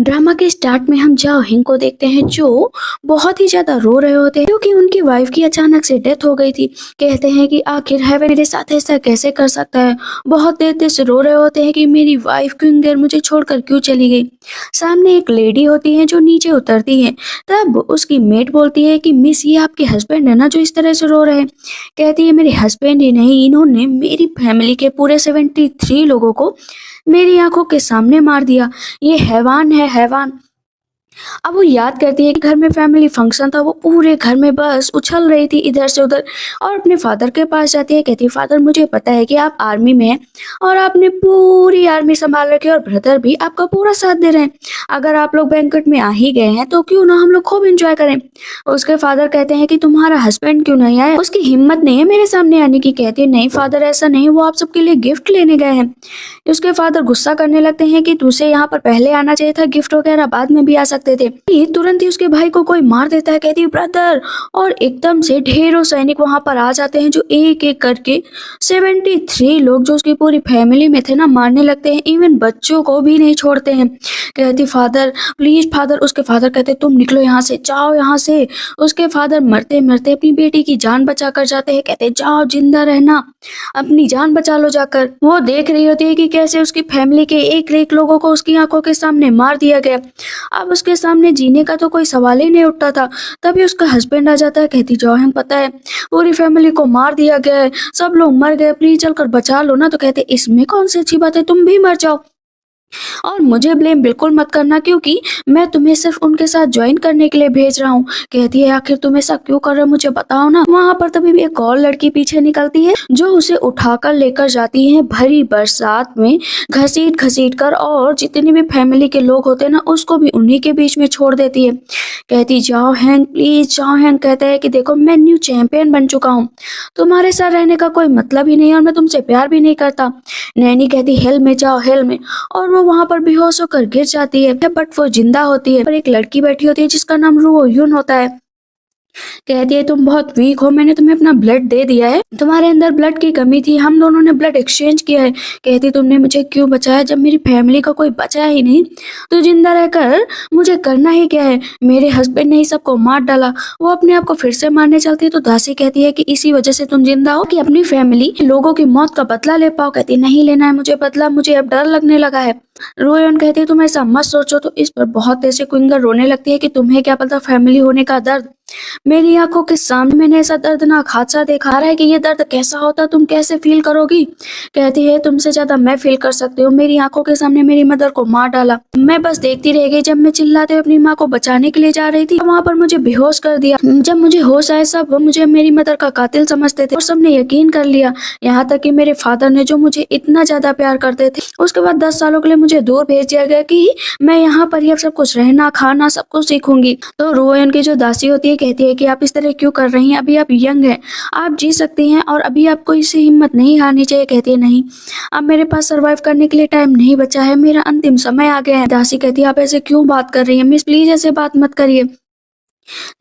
Drama के start में हम जाओ हिंग को देखते हैं जो बहुत ही ज्यादा रो रहे होते हैं क्योंकि उनकी वाइफ की अचानक से डेथ हो गई थी। कहते हैं कि आखिर हेवन मेरे साथ ऐसा कैसे कर सकता है। बहुत देर से रो रहे होते हैं कि मेरी वाइफ क्यों मुझे छोड़कर क्यों चली गई। सामने एक लेडी होती है जो नीचे उतरती है। तब उसकी मेट बोलती है कि मिस ये आपके हस्बैंड है ना जो इस तरह से रो रहे हैं। कहती है मेरे हस्बैंड ही नहीं, इन्होंने मेरी फैमिली के पूरे 73 लोगों को मेरी आंखों के सामने मार दिया। ये हैवान है, हैवान। अब वो याद करती है कि घर में फैमिली फंक्शन था, वो पूरे घर में बस उछल रही थी इधर से उधर। और अपने फादर के पास जाती है। कहती है फादर मुझे पता है कि आप आर्मी में हैं और आपने पूरी आर्मी संभाल रखी है और ब्रदर भी आपका पूरा साथ दे रहे हैं। अगर आप लोग बैंक्वेट में आ ही गए हैं तो क्यों ना हम लोग खूब एंजॉय करें। उसके फादर कहते हैं कि तुम्हारा हस्बैंड क्यों नहीं आया, उसकी हिम्मत नहीं है मेरे सामने आने की। कहती है नहीं फादर ऐसा नहीं, वो आप सबके लिए गिफ्ट लेने गए हैं। उसके फादर गुस्सा करने लगते हैं कि तुझे यहाँ पर पहले आना चाहिए था, गिफ्ट वगैरह बाद में भी आ सकते थे। ये तुरंत ही उसके भाई को कोई मार देता है। कहती है ब्रदर, और एकदम से ढेरों सैनिक वहां पर आ जाते हैं जो एक एक करके 73 लोग जो उसकी पूरी फैमिली में थे ना मारने लगते हैं। इवन बच्चों को भी नहीं छोड़ते हैं। कहती फादर प्लीज फादर। उसके फादर कहते तुम निकलो यहाँ से, जाओ यहाँ से। उसके फादर मरते मरते अपनी बेटी की जान बचा कर जाते हैं। कहते जाओ, जिंदा रहना, अपनी जान बचा लो जाकर। वो देख रही होती है कि कैसे उसकी फैमिली के एक एक लोगों को उसकी आंखों के सामने मार दिया गया। अब उसके सामने जीने का तो कोई सवाल ही नहीं उठता था। तभी उसका हस्बैंड आ जाता है। कहती जाओ, हमें पता है पूरी फैमिली को मार दिया गया है, सब लोग मर गए, प्लीज चलकर बचा लो ना। तो कहते इसमें कौन सी अच्छी बात है, तुम भी मर जाओ और मुझे ब्लेम बिल्कुल मत करना क्योंकि मैं तुम्हें सिर्फ उनके साथ ज्वाइन करने के लिए भेज रहा हूँ। कहती है आखिर तुम ऐसा क्यों कर रहे हो, मुझे बताओ ना। वहाँ पर तभी भी एक और लड़की पीछे निकलती है जो उसे उठाकर लेकर जाती है भरी बरसात में, घसीट घसीट कर, और जितने भी फैमिली के लोग होते हैं ना उसको भी उन्हीं के बीच में छोड़ देती है। कहती जाओ हैंक, प्लीज जाओ हैंक। कहता है कि देखो मैं न्यू चैंपियन बन चुका हूँ, तुम्हारे साथ रहने का कोई मतलब ही नहीं है और मैं तुमसे प्यार भी नहीं करता। नैनी कहती हेल में जाओ, हेल में। और वो वहां पर बेहोश होकर गिर जाती है बट वो जिंदा होती है। पर एक लड़की बैठी होती है जिसका नाम रू यून होता है। कहती है तुम बहुत वीक हो, मैंने तुम्हें अपना ब्लड दे दिया है, तुम्हारे अंदर ब्लड की कमी थी, हम दोनों ने ब्लड एक्सचेंज किया है। कहती तुमने मुझे क्यों बचाया जब मेरी फैमिली का कोई बचा ही नहीं, तो जिंदा रहकर मुझे करना ही क्या है। मेरे हस्बैंड ने ही सबको मार डाला। वो अपने आप को फिर से मारने चलती है तो दासी कहती है कि इसी वजह से तुम जिंदा हो कि अपनी फैमिली लोगों की मौत का बदला ले पाओ। कहती नहीं लेना है मुझे बदला, मुझे अब डर लगने लगा है। रोयन कहती है तुम ऐसा मत सोचो। तो इस पर बहुत ऐसे क्विंगर रोने लगती है कि तुम्हें क्या पता फैमिली होने का दर्द। मेरी आंखों के सामने मैंने ऐसा दर्दनाक हादसा देखा रहा है कि ये दर्द कैसा होता, तुम कैसे फील करोगी। कहती है तुमसे ज्यादा मैं फील कर सकती हूँ, मेरी आंखों के सामने मेरी मदर को मार डाला, मैं बस देखती रह गई। जब मैं चिल्लाते हुए अपनी माँ को बचाने के लिए जा रही थी वहां पर मुझे बेहोश कर दिया। जब मुझे होश आया सब मुझे मेरी मदर का कातिल समझते थे और सबने यकीन कर लिया, यहाँ तक कि मेरे फादर ने जो मुझे इतना ज्यादा प्यार करते थे उसके बाद 10 सालों के लिए मुझे दूर भेज दिया गया कि मैं यहाँ पर ही अब सब कुछ रहना खाना सब कुछ सीखूंगी। तो रोयन की जो दासी होती है कहती है कि आप इस तरह क्यों कर रही हैं, अभी आप यंग हैं, आप जी सकती हैं और अभी आपको इससे हिम्मत नहीं हारनी चाहिए। कहती है नहीं, अब मेरे पास सरवाइव करने के लिए टाइम नहीं बचा है, मेरा अंतिम समय आ गया है। दासी कहती है आप ऐसे क्यों बात कर रही हैं मिस, प्लीज ऐसे बात मत करिए।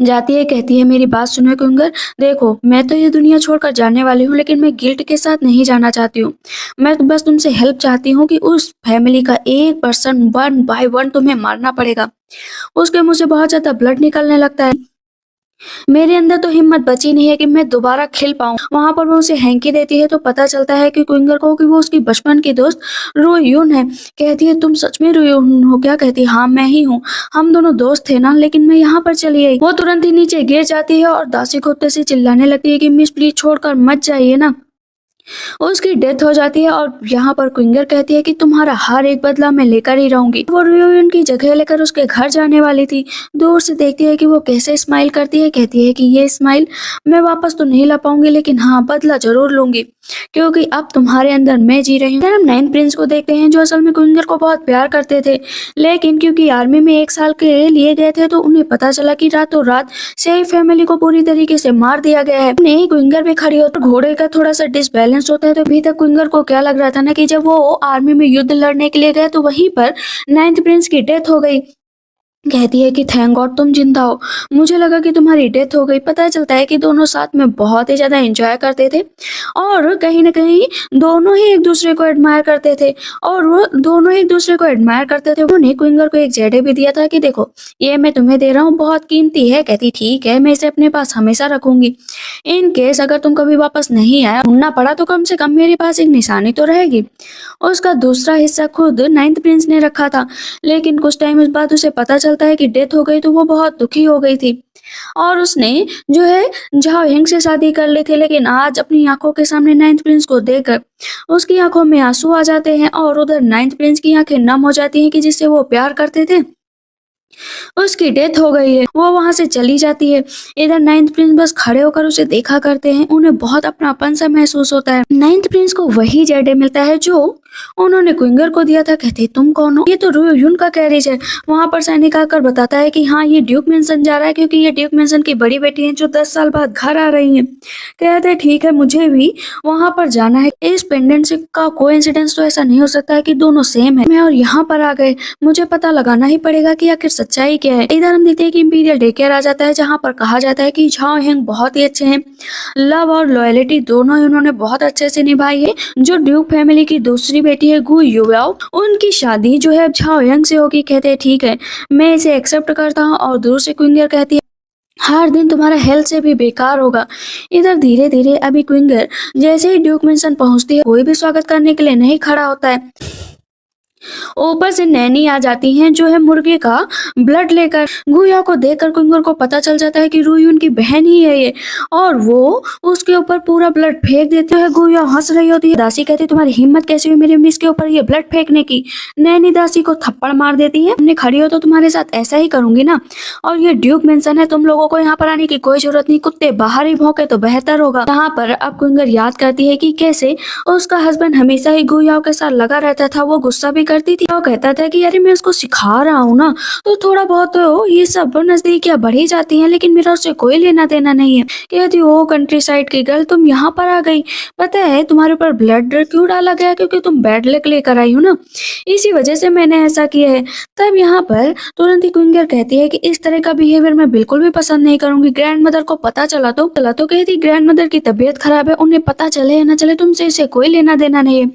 जाती है कहती है मेरी बात सुनो कुंगर, देखो मैं तो ये दुनिया छोड़कर जाने वाली हूँ लेकिन मैं गिल्ट के साथ नहीं जाना चाहती हूँ। मैं तो बस तुमसे हेल्प चाहती हूँ कि उस फैमिली का एक पर्सन वन बाय वन तुम्हें मारना पड़ेगा। उसके मुंह से बहुत ज्यादा ब्लड निकलने लगता है। मेरे अंदर तो हिम्मत बची नहीं है कि मैं दोबारा खिल पाऊं। वहां पर वो उसे हैंकी देती है तो पता चलता है कि क्विंगर को कि वो उसकी बचपन की दोस्त रोयून है। कहती है तुम सच में रोयून हो क्या। कहती है हाँ मैं ही हूँ, हम दोनों दोस्त थे ना, लेकिन मैं यहाँ पर चली आई। वो तुरंत ही नीचे गिर जाती है और दासी कुत्ते से चिल्लाने लगती है कि मिस प्लीज छोड़कर मत जाइए ना। उसकी डेथ हो जाती है और यहाँ पर क्विंगर कहती है कि तुम्हारा हर एक बदला मैं लेकर ही रहूंगी। वो रियून की जगह लेकर उसके घर जाने वाली थी। दूर से देखती है कि वो कैसे स्माइल करती है। कहती है कि ये स्माइल मैं वापस तो नहीं ला पाऊंगी लेकिन हाँ बदला जरूर लूंगी क्योंकि अब तुम्हारे अंदर मैं जी रही हूँ। फिर हम नाइन्थ प्रिंस को देखते हैं जो असल में क्विंगर को बहुत प्यार करते थे, लेकिन क्योंकि आर्मी में 1 साल के लिए गए थे तो उन्हें पता चला कि रातों रात से फैमिली को पूरी तरीके से मार दिया गया है। उन्हें क्विंगर भी खड़ी होकर घोड़े का थोड़ा सा डिसबैलेंस होता है। तो अभी तक क्विंगर को क्या लग रहा था ना कि जब वो आर्मी में युद्ध लड़ने के लिए गए तो वहीं पर नाइन्थ प्रिंस की डेथ हो गई। कहती है कि थैंक गॉड तुम जिंदा हो, मुझे लगा कि तुम्हारी डेथ हो गई। पता चलता है कि दोनों साथ में बहुत ही ज़्यादा एंजॉय करते थे और कहीं न कहीं दोनों ही एक दूसरे को एडमायर करते थे और वो दोनों ही एक दूसरे को एडमायर करते थे। उन्होंने क्विंगर को एक जेडे भी दिया था कि देखो ये मैं तुम्हें दे रहा हूँ, बहुत कीमती है। कहती ठीक है, मैं इसे अपने पास हमेशा रखूंगी। इन केस अगर तुम कभी वापस नहीं आया, ढूंढना पड़ा तो कम से कम मेरे पास एक निशानी तो रहेगी। उसका दूसरा हिस्सा खुद नाइन्थ प्रिंस ने रखा था, लेकिन कुछ टाइम बाद उसे पता चलता है कि डेथ हो गई तो वो बहुत दुखी हो गई थी और उसने जो है झाओ हिंग से शादी कर ली थी। लेकिन आज अपनी आंखों के सामने नाइन्थ प्रिंस को देखकर उसकी आंखों में आंसू आ जाते हैं और उधर नाइन्थ प्रिंस की आंखें नम हो जाती हैं कि जिससे वो प्यार करते थे उसकी डेथ हो गई है। वो वहां से चली जाती है। इधर नाइन्थ प्रिंस बस खड़े होकर उसे देखा करते हैं। उन्हें बहुत अपनापन सा महसूस होता है। नाइन्थ प्रिंस को वही जेडे मिलता है जो उन्होंने क्विंगर को दिया था। कहते तुम कौन हो? ये तो रू यून का कैरेज है। वहां पर सैनिक आकर बताता है कि हाँ ये ड्यूक मेंसन जा रहा है क्योंकि ये ड्यूक मेंसन की बड़ी बेटी है जो 10 साल बाद घर आ रही है। कहते ठीक है, मुझे भी वहां पर जाना है। इस पेंडेंट से का कोइंसिडेंस तो ऐसा नहीं हो सकता है कि दोनों सेम है। मैं और यहाँ पर आ गए, मुझे पता लगाना ही पड़ेगा कि आखिर सच्चाई क्या है। इधर हम देखते हैं कि इंपीरियल डे केयर आ जाता है जहाँ पर कहा जाता है कि झाओ हिंग बहुत ही अच्छे हैं। लव और लॉयलिटी दोनों ही उन्होंने बहुत अच्छे से निभाई है। जो ड्यूक फैमिली की दूसरी बेटी है गु युआओ, उनकी शादी जो है अब झाओ हिंग से होगी। कहते हैं ठीक है, मैं इसे एक्सेप्ट करता हूँ। और दूर से क्विंगर कहती है हर दिन तुम्हारा हेल्थ से भी बेकार होगा। इधर धीरे धीरे अभी क्विंगर जैसे ही ड्यूक मेंशन पहुंचती है कोई भी स्वागत करने के लिए नहीं खड़ा होता है। ऊपर से नैनी आ जाती हैं जो है मुर्गे का ब्लड लेकर। गुया को देखकर कुंगर को पता चल जाता है कि रूही उनकी बहन ही है ये, और वो उसके ऊपर पूरा ब्लड फेंक देते हैं। गुया हंस रही होती है। दासी कहती है तुम्हारी हिम्मत कैसी हुई मेरे मिस के ऊपर ये ब्लड फेंकने की? नैनी दासी को थप्पड़ मार देती है। हमने खड़ी हो तो तुम्हारे साथ ऐसा ही करूंगी ना। और ये ड्यूक मेंशन है, तुम लोगों को यहाँ पर आने की कोई जरूरत नहीं, कुत्ते बाहर ही भौंके तो बेहतर होगा। यहाँ पर अब कुंगर याद करती है कि कैसे उसका हस्बैंड हमेशा ही गुयाओं के साथ लगा रहता था। वो गुस्सा भी करती थी। वो कहता था कि अरे मैं उसको सिखा रहा हूँ ना, तो थोड़ा बहुत तो ये सब नजदीकियां बढ़ ही जाती हैं, लेकिन मेरा उससे कोई लेना देना नहीं है। कहती ओ कंट्री साइड की गर्ल, तुम यहाँ पर आ गई। पता है तुम्हारे ऊपर ब्लड क्यों डाला गया? क्योंकि तुम बैड लक लेकर आई हो ना, इसी वजह से मैंने ऐसा किया है। तब यहाँ पर तुरंत ही क्विंगर कहती है कि इस तरह का बिहेवियर मैं बिल्कुल भी पसंद नहीं करूंगी। ग्रैंड मदर को पता चला तो कहती ग्रैंड मदर की तबीयत खराब है, उन्हें पता चले या ना चले तुमसे इसे कोई लेना देना नहीं है।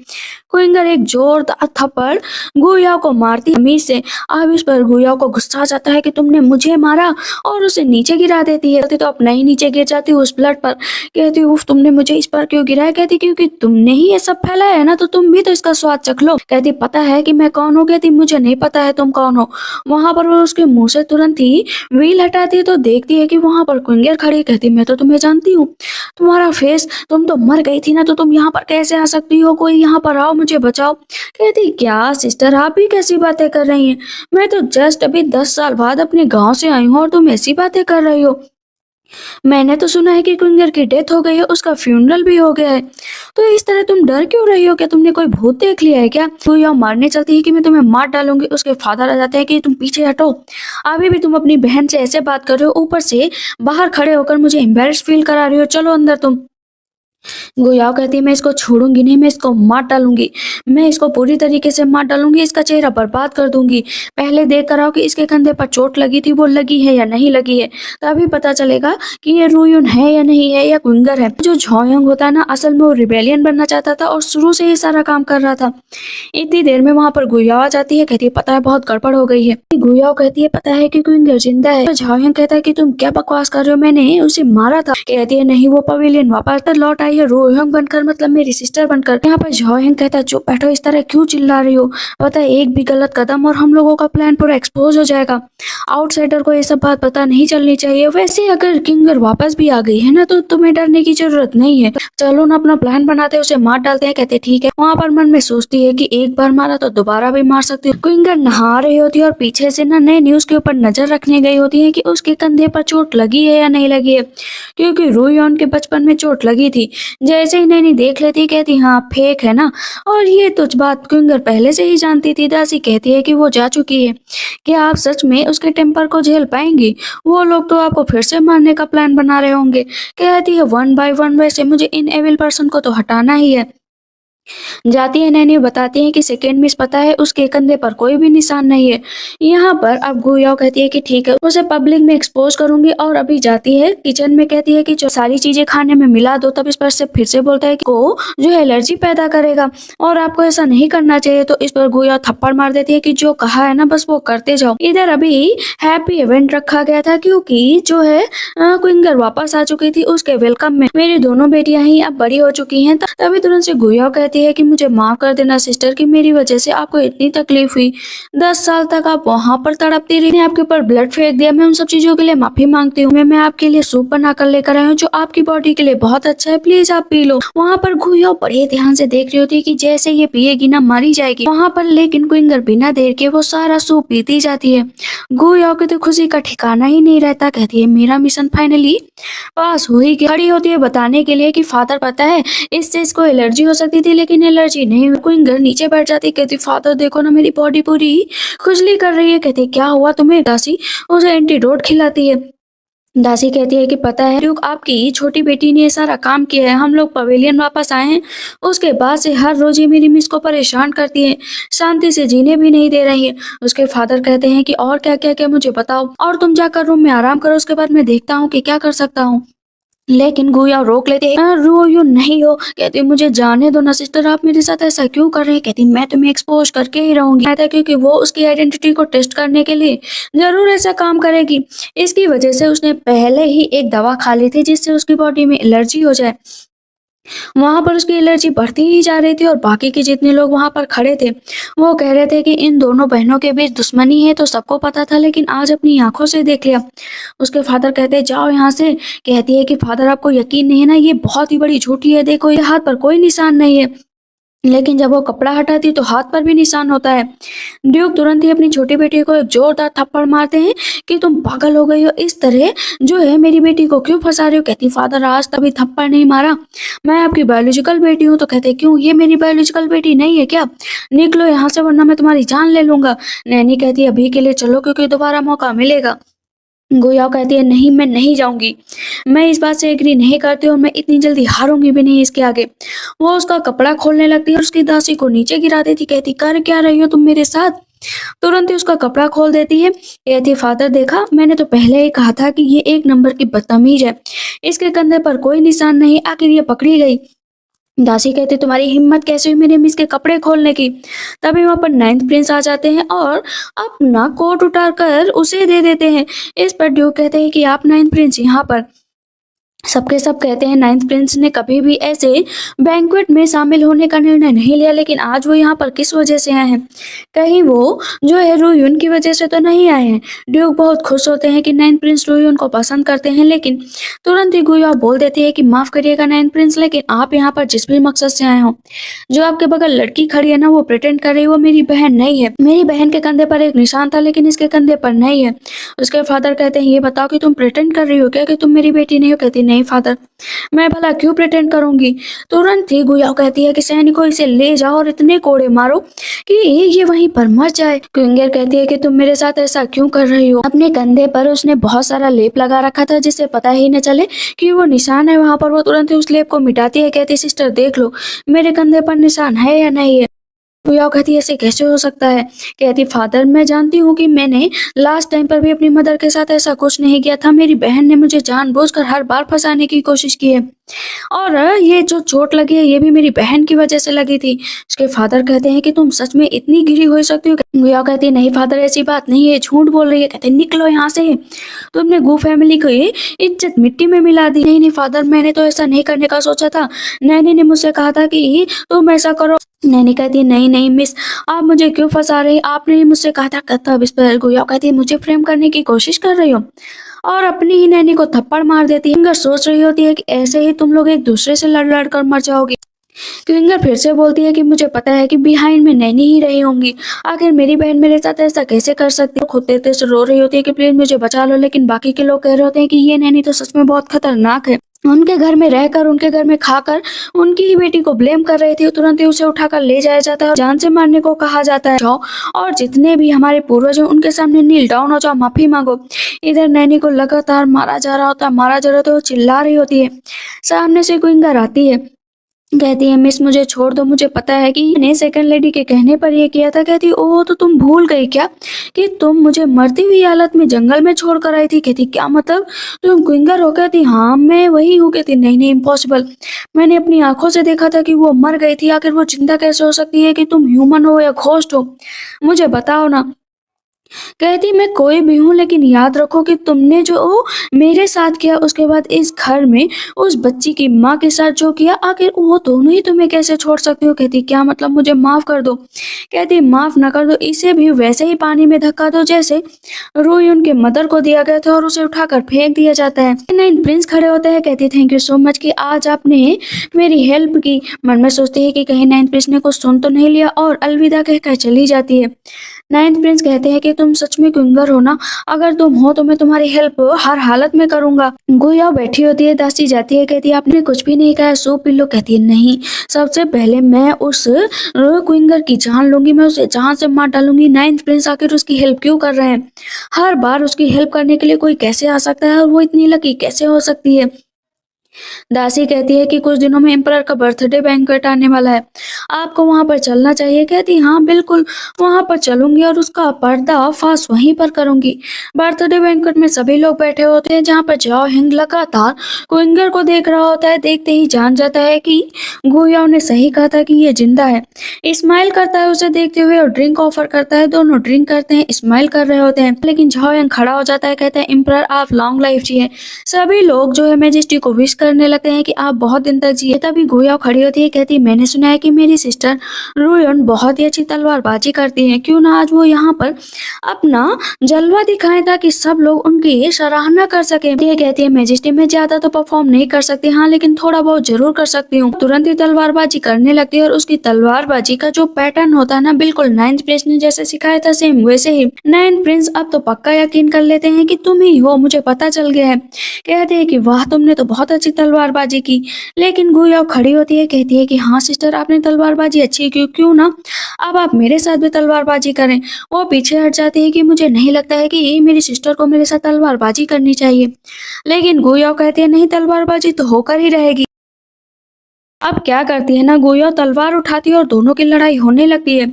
क्विंगर एक जोरदार थप्पड़ गुयाओ को मारती है मीस से। अब इस पर गुयाओ को गुस्सा आ जाता है कि तुमने मुझे मारा, और उसे नीचे गिरा देती है। तो अपना ही नीचे गिर जाती है उस ब्लड पर। कहती उफ तुमने मुझे इस पर क्यों गिराया? कहती क्योंकि तुमने ही ये सब फैलाया है ना, तो तुम भी तो इसका स्वाद चख लो। कहती पता है कि मैं कौन हूँ? कहती मुझे नहीं पता है तुम कौन हो। वहां पर वो उसके मुंह से तुरंत ही व्हील हटाती है तो देखती है कि वहां पर क्विंगर खड़ी। कहती मैं तो तुम्हें जानती हूँ, तुम्हारा फेस, तुम तो मर गई थी ना, तो तुम यहाँ पर कैसे आ सकती हो? कोई यहाँ पर आओ, मुझे बचाओ। कहती क्या सिस्टर आप भी कैसी बातें कर रही हैं? मैं तो जस्ट अभी 10 साल बाद अपने गांव से आई हूँ और तुम ऐसी बातें कर रही हो। मैंने तो सुना है कि क्विंगर की डेथ हो गई है, उसका फ्यूनरल भी हो गया है। तो इस तरह तुम डर क्यों रही हो? क्या तुमने कोई भूत देख लिया है क्या? तू यहाँ मारने चलती है कि मैं तुम्हें मार डालूंगी। उसके फादर आ जाते हैं कि तुम पीछे हटो, अभी भी तुम अपनी बहन से ऐसे बात कर रहे हो, ऊपर से बाहर खड़े होकर मुझे एम्बेरस फील करा रही हो, चलो अंदर तुम। गुयाओ कहती है मैं इसको छोड़ूंगी नहीं, मैं इसको मार डालूंगी, मैं इसको पूरी तरीके से मार डालूंगी, इसका चेहरा बर्बाद कर दूंगी। पहले देख कर आओ कि इसके कंधे पर चोट लगी थी, वो लगी है या नहीं लगी है, तभी पता चलेगा कि ये रूयुन है या नहीं है, या क्विंगर है। जो झोयंग होता है ना, असल में वो रिबेलियन बनना चाहता था और शुरू से ही सारा काम कर रहा था। इतनी देर में वहां पर गुयाओ आ जाती है। कहती है पता है बहुत गड़बड़ हो गई है। गुयाओ कहती है पता है कि क्विंगर जिंदा है। झोयंग कहता है कि तुम क्या बकवास कर रहे हो, मैंने उसे मारा था। कहती है नहीं, वो पवेलियन वापस लौट आई है रोहंग बनकर, मतलब मेरी सिस्टर बनकर। यहाँ पर झोयंग कहता है चुप बैठो, इस तरह क्यों चिल्ला रही हो? पता है एक भी गलत कदम और हम लोगों का प्लान पूरा एक्सपोज हो जाएगा। आउटसाइडर को ये सब बात पता नहीं चलनी चाहिए। वैसे अगर किंगर वापस भी आ गई है ना, तो तुम्हें डरने की जरूरत नहीं है। चलो ना अपना प्लान बनाते हैं, उसे मार डालते हैं। कहते ठीक है। वहाँ पर मन में सोचती है कि एक बार मारा तो दोबारा भी मार सकती है। क्विंगर नहा रही होती है और पीछे से ना नए न्यूज के ऊपर नजर रखने गई होती है कि उसके कंधे पर चोट लगी है या नहीं लगी है, क्योंकि रूयन के बचपन में चोट लगी थी। जैसे ही नैनी देख लेती कहती हाँ फेक है ना, और ये तुझ बात क्विंगर पहले से ही जानती थी। दासी कहती है कि वो जा चुकी है, क्या आप सच में उसके टेम्पर को झेल पाएंगी? वो लोग तो आपको फिर से मारने का प्लान बना रहे होंगे। कहती है वन बाय वन, वैसे मुझे इन एविल पर्सन को तो हटाना ही है। जाती है नैनी, बताती है कि सेकंड मिस पता है उसके कंधे पर कोई भी निशान नहीं है। यहाँ पर अब गुयाओ कहती है कि ठीक है, उसे पब्लिक में एक्सपोज करूंगी। और अभी जाती है किचन में, कहती है कि जो सारी चीजें खाने में मिला दो। तब इस पर से फिर से बोलता है कि को जो है एलर्जी पैदा करेगा और आपको ऐसा नहीं करना चाहिए। तो इस पर गुयाओ थप्पड़ मार देती है कि जो कहा है ना बस वो करते जाओ। इधर अभी हैप्पी इवेंट रखा गया था क्योंकि जो है क्विंगर वापस आ चुकी थी। उसके वेलकम में मेरी दोनों बेटियां ही अब बड़ी हो चुकी हैं। तभी तुरंत से गुयाओ कहती है कि मुझे माफ कर देना सिस्टर, कि मेरी वजह से आपको इतनी तकलीफ हुई। 10 साल तक आप वहाँ पर तड़पती रही, आपके ऊपर ब्लड फेंक दिया। मैं उन सब चीजों के लिए माफी मांगती हूँ। मैं आपके लिए सूप बना कर लेकर आई हूँ जो आपकी बॉडी के लिए बहुत अच्छा है, प्लीज आप पी लो। वहाँ पर गुयाओ बड़े ध्यान से देख रही होती है कि जैसे ये पिएगी ना मारी जाएगी। वहाँ पर लेकिन क्विंगर बिना देर के वो सारा सूप पीती जाती है। गुयाओ की तो खुशी का ठिकाना ही नहीं रहता। कहती है मेरा मिशन फाइनली पास हो ही गया। खड़ी होती है बताने के लिए कि फादर पता है इससे इसको एलर्जी हो सकती थी लेकिन एलर्जी नहीं हुई। क्विंगर नीचे बैठ जाती, कहती फादर देखो ना मेरी बॉडी पूरी खुजली कर रही है। कहते क्या हुआ तुम्हें? दासी उसे एंटीडोट खिलाती है। दासी कहती है कि पता है ड्यूक, आपकी छोटी बेटी ने ये सारा काम किया है। हम लोग पवेलियन वापस आए हैं उसके बाद से हर रोज ये मेरी मिस को परेशान करती है, शांति से जीने भी नहीं दे रही है। उसके फादर कहते हैं कि और क्या क्या क्या मुझे बताओ, और तुम जाकर रूम में आराम करो, उसके बाद मैं देखता हूँ कि क्या कर सकता हूँ। लेकिन गुया रोक लेते हैं। रो यू नहीं हो। कहती मुझे जाने दो ना सिस्टर, आप मेरे साथ ऐसा क्यों कर रहे हैं? कहती मैं तुम्हें एक्सपोज करके ही रहूंगी। कहता क्योंकि वो उसकी आइडेंटिटी को टेस्ट करने के लिए जरूर ऐसा काम करेगी। इसकी वजह से उसने पहले ही एक दवा खा ली थी जिससे उसकी बॉडी में एलर्जी हो जाए। वहां पर उसकी एलर्जी बढ़ती ही जा रही थी और बाकी के जितने लोग वहां पर खड़े थे वो कह रहे थे कि इन दोनों बहनों के बीच दुश्मनी है। तो सबको पता था लेकिन आज अपनी आंखों से देख लिया। उसके फादर कहते जाओ यहाँ से। कहती है कि फादर आपको यकीन नहीं है ना, ये बहुत ही बड़ी झूठी है। देखो ये हाथ पर कोई निशान नहीं है। लेकिन जब वो कपड़ा हटाती तो हाथ पर भी निशान होता है। ड्यूक तुरंत ही अपनी छोटी बेटी को एक जोरदार थप्पड़ मारते हैं कि तुम पागल हो गई हो, इस तरह जो है मेरी बेटी को क्यों फंसा रही हो? कहती फादर आज तभी थप्पड़ नहीं मारा, मैं आपकी बायोलॉजिकल बेटी हूँ। तो कहते क्यों, ये मेरी बायोलॉजिकल बेटी नहीं है क्या? निकलो यहाँ से वरना मैं तुम्हारी जान ले लूंगा। नैनी कहती है अभी के लिए चलो क्योंकि दोबारा मौका मिलेगा। गुयाओ कहती है नहीं मैं नहीं जाऊंगी, मैं इस बात से एग्री नहीं करती और मैं इतनी जल्दी हारूंगी भी नहीं इसके आगे। वो उसका कपड़ा खोलने लगती है और उसकी दासी को नीचे गिरा देती। कहती कर क्या रही हो तुम मेरे साथ? तुरंत ही उसका कपड़ा खोल देती है। कहती फादर देखा, मैंने तो पहले ही कहा था कि ये एक नंबर की बदतमीज है, इसके कंधे पर कोई निशान नहीं, आखिर ये पकड़ी गई। दासी कहती तुम्हारी हिम्मत कैसे हुई मेरे मिस के कपड़े खोलने की? तभी वहां पर नाइन्थ प्रिंस आ जाते हैं और अपना कोट उतारकर उसे दे देते हैं। इस पर ड्यूक कहते हैं कि आप नाइन्थ प्रिंस यहाँ पर। सबके सब कहते हैं नाइन्थ प्रिंस ने कभी भी ऐसे बैंक्वेट में शामिल होने का निर्णय नहीं लिया, लेकिन आज वो यहाँ पर किस वजह से आए हैं? कहीं वो जो है रूयुन की वजह से तो नहीं आए हैं। ड्यूक बहुत खुश होते हैं कि नाइन्थ प्रिंस रूयुन को पसंद करते हैं, लेकिन तुरंत ही गुया बोल देती है कि माफ करिएगा नाइन्थ प्रिंस, लेकिन आप यहाँ पर जिस भी मकसद से आए हो, जो आपके बगल लड़की खड़ी है ना वो प्रिटेंड कर रही है वो मेरी बहन नहीं है। मेरी बहन के कंधे पर एक निशान था लेकिन इसके कंधे पर नहीं है। उसके फादर कहते हैं ये बताओ कि तुम प्रिटेंड कर रही हो क्या कि तुम मेरी बेटी नहीं हो? कहती नहीं फादर, मैं भला क्यों प्रिटेंड करूंगी। तुरंत ही गुया कहती है कि सैनिकों इसे ले जाओ और इतने कोड़े मारो कि ये वहीं पर मर जाए। क्विंगर कहती है कि तुम मेरे साथ ऐसा क्यों कर रही हो? अपने कंधे पर उसने बहुत सारा लेप लगा रखा था जिससे पता ही न चले कि वो निशान है वहां पर। वो तुरंत ही उस लेप को मिटाती है। कहती सिस्टर देख लो मेरे कंधे पर निशान है या नहीं है। गुया कहती ऐसे कैसे हो सकता है? कहती फादर मैं जानती हूँ कि मैंने लास्ट टाइम पर भी अपनी मदर के साथ ऐसा कुछ नहीं किया था। मेरी बहन ने मुझे जानबूझकर हर बार फंसाने की कोशिश की है और ये जो चोट लगी है ये भी मेरी बहन की वजह से लगी थी। उसके फादर कहते हैं कि तुम सच में इतनी गिरी हो सकती हो? गुया कहती नहीं फादर ऐसी बात नहीं है, झूठ बोल रही है। कहते निकलो यहाँ से, तुमने गू फैमिली को इज्जत मिट्टी में मिला दी। नहीं नहीं फादर मैंने तो ऐसा नहीं करने का सोचा था, नैनी ने मुझसे कहा था कि तुम ऐसा करो। नैनी कहती नहीं नहीं मिस, आप मुझे क्यों फंसा रही, आपने ही मुझसे कहा था। तब इस पर गुया कहती मुझे फ्रेम करने की कोशिश कर रही हो और अपनी ही नैनी को थप्पड़ मार देती है। क्विंगर सोच रही होती है कि ऐसे ही तुम लोग एक दूसरे से लड़ लड़ कर मर जाओगे। क्विंगर फिर से बोलती है कि मुझे पता है कि बिहाइंड में नैनी ही रही होंगी, आखिर मेरी बहन मेरे साथ ऐसा कैसे कर सकती है। खुद देते से रो रही होती है कि प्लीज मुझे बचा लो, लेकिन बाकी के लोग कह रहे होते हैं कि ये नैनी तो सच में बहुत खतरनाक है, उनके घर में रहकर उनके घर में खाकर उनकी ही बेटी को ब्लेम कर रही थी। तुरंत ही उसे उठाकर ले जाया जाता है और जान से मारने को कहा जाता है। जाओ और जितने भी हमारे पूर्वज हैं उनके सामने नील डाउन हो जाओ, माफी मांगो। इधर नैनी को लगातार मारा जा रहा होता है, मारा जा रहा होता है, वो चिल्ला रही होती है। सामने से क्विंगर आती है कहती है मिस मुझे छोड़ दो, मुझे पता है कि मैंने सेकंड लेडी के कहने पर ये किया था। कहती ओह तो तुम भूल गई क्या कि तुम मुझे मरती हुई हालत में जंगल में छोड़ कर आई थी। कहती क्या मतलब, तुम क्विंगर हो। कहती हाँ मैं वही हूँ। कहती नहीं नहीं इम्पॉसिबल, मैंने अपनी आंखों से देखा था कि वो मर गई थी, आखिर वो जिंदा कैसे हो सकती है कि तुम ह्यूमन हो या घोस्ट हो, मुझे बताओ ना। कहती मैं कोई भी हूँ लेकिन याद रखो कि तुमने जो मेरे साथ किया, उसके बाद इस घर में उस बच्ची की माँ के साथ जो किया, आखिर वो दोनों ही तुम्हें कैसे छोड़ सकती हो। कहती क्या मतलब, मुझे माफ कर दो। कहती माफ न कर दो, इसे भी वैसे ही पानी में धक्का दो जैसे रूही उनके मदर को दिया गया था और उसे उठाकर फेंक दिया जाता है। नाइन प्रिंस खड़े होते हैं। कहती थैंक यू सो मच कि आज आपने मेरी हेल्प की। मन में सोचती है कि कहीं नाइन प्रिंस ने कुछ सुन तो नहीं लिया और अलविदा कहकर चली जाती है। नाइन्थ प्रिंस कहते हैं कि तुम सच में क्विंगर हो ना, अगर तुम हो तो मैं तुम्हारी हेल्प हर हालत में करूंगा। गुया बैठी होती है, दासी जाती है। कहती है आपने कुछ भी नहीं कहा, सूप पी लो। कहती है नहीं, सबसे पहले मैं उस क्विंगर की जान लूंगी, मैं उसे जान से मार डालूंगी। नाइन्थ प्रिंस आखिर उसकी हेल्प क्यों कर रहे हैं, हर बार उसकी हेल्प करने के लिए कोई कैसे आ सकता है और वो इतनी लकी कैसे हो सकती है। दासी कहती है कि कुछ दिनों में एम्परर का बर्थडे बैंक्वेट आने वाला है, आपको वहां पर चलना चाहिए। कहती हाँ बिल्कुल, वहां पर चलूंगी और उसका पर्दाफाश वहीं पर करूंगी। बर्थडे बैंक्वेट में सभी लोग बैठे होते हैं, जहां पर जाओ हिंग लगातार क्विंगर को देख रहा होता है। देखते ही जान जाता है कि गुयाओ ने सही कहा था कि ये जिंदा है। स्माइल करता है उसे देखते हुए और ड्रिंक ऑफर करता है। दोनों ड्रिंक करते हैं, स्माइल कर रहे होते हैं, लेकिन झाओ यंग खड़ा हो जाता है। कहता है एम्परर आप लॉन्ग लाइफ जिए। सभी लोग जो है मैजेस्टी को विश करने लगते हैं कि आप बहुत दिन तक जिए। तभी गुयाओ खड़ी होती है। कहती मैंने सुना है कि मेरी सिस्टर रुयन बहुत ही अच्छी तलवारबाजी करती है, क्यों ना आज वो यहाँ पर अपना जलवा दिखाएं ताकि सब लोग उनकी सराहना कर सके। ये कहती है मैजेस्टी में ज्यादा तो परफॉर्म नहीं कर सकती, हाँ लेकिन थोड़ा बहुत जरूर कर सकती हूँ। तुरंत ही तलवारबाजी करने लगती है और उसकी तलवारबाजी का जो पैटर्न होता है ना, बिल्कुल नाइन्थ प्रिंस ने जैसे सिखाया था सेम वैसे ही। नाइन्थ प्रिंस अब तो पक्का यकीन कर लेते हैं कि तुम ही हो, मुझे पता चल गया है। कहते हैं कि वाह तुमने तो बहुत अच्छी तलवारबाजी की। लेकिन गुयाओ खड़ी होती है। कहती है कि हाँ सिस्टर आपने तलवारबाजी अच्छी की, क्यों ना अब आप मेरे साथ भी तलवारबाजी करें। वो पीछे हट जाती है कि मुझे नहीं लगता है कि मेरी सिस्टर को मेरे साथ तलवारबाजी करनी चाहिए। लेकिन गुयाओ कहती है नहीं, तलवारबाजी तो होकर ही रहेगी। अब क्या करती है ना, गुयाओ तलवार उठाती है और दोनों की लड़ाई होने लगती है।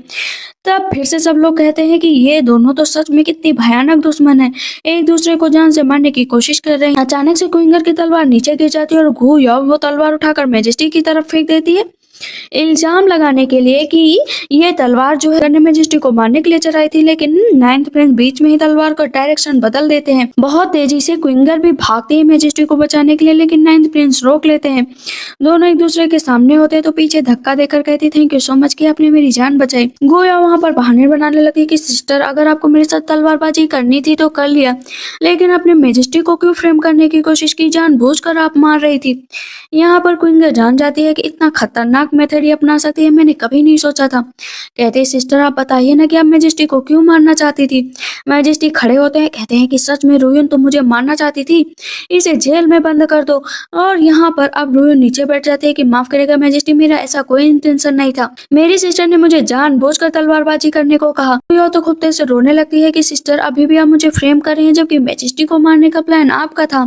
तब फिर से सब लोग कहते हैं कि ये दोनों तो सच में कितनी भयानक दुश्मन है, एक दूसरे को जान से मारने की कोशिश कर रहे हैं। अचानक से क्विंगर की तलवार नीचे गिर जाती है और गुयाओ वो तलवार उठाकर मैजेस्टी की तरफ फेंक देती है, इल्जाम लगाने के लिए कि ये तलवार जो है मैजेस्टी को मारने के लिए चलाई थी। लेकिन नाइन्थ प्रिंस बीच में ही तलवार का डायरेक्शन बदल देते हैं। बहुत तेजी से क्विंगर भी भागते हैं मैजेस्टी को बचाने के लिए, लेकिन नाइन्थ प्रिंस रोक लेते हैं। दोनों एक दूसरे के सामने होते हैं तो पीछे धक्का देकर कहती थैंक यू सो मच कि आपने मेरी जान बचाई। गोया वहां पर बहाने बनाने लगी कि सिस्टर अगर आपको मेरे साथ तलवारबाजी करनी थी तो कर लिया, लेकिन अपने मैजेस्टी को क्यों फ्रेम करने की कोशिश की, जानबूझकर आप मार रही थी। यहाँ पर क्विंगर जान जाती है कि इतना खतरनाक मेथड ही अपना सकती है, मैंने कभी नहीं सोचा था। कहते सिस्टर आप बताइए ना कि आप मैजेस्टी को क्यों मारना चाहती थी। मैजेस्टी खड़े होते हैं। कहते हैं कि सच में रुयन तो मुझे मारना चाहती थी, इसे जेल में बंद कर दो। और यहाँ पर अब रुयन नीचे बैठ जाते हैं कि माफ करेगा मैजेस्टी, मेरा ऐसा कोई इंटेंशन नहीं था, मेरी सिस्टर ने मुझे जानबूझकर तलवारबाजी करने को कहा। रुयन तो खुद से रोने लगती है कि सिस्टर अभी भी आप मुझे फ्रेम कर रही हैं, जबकि मैजेस्टी को मारने का प्लान आपका था।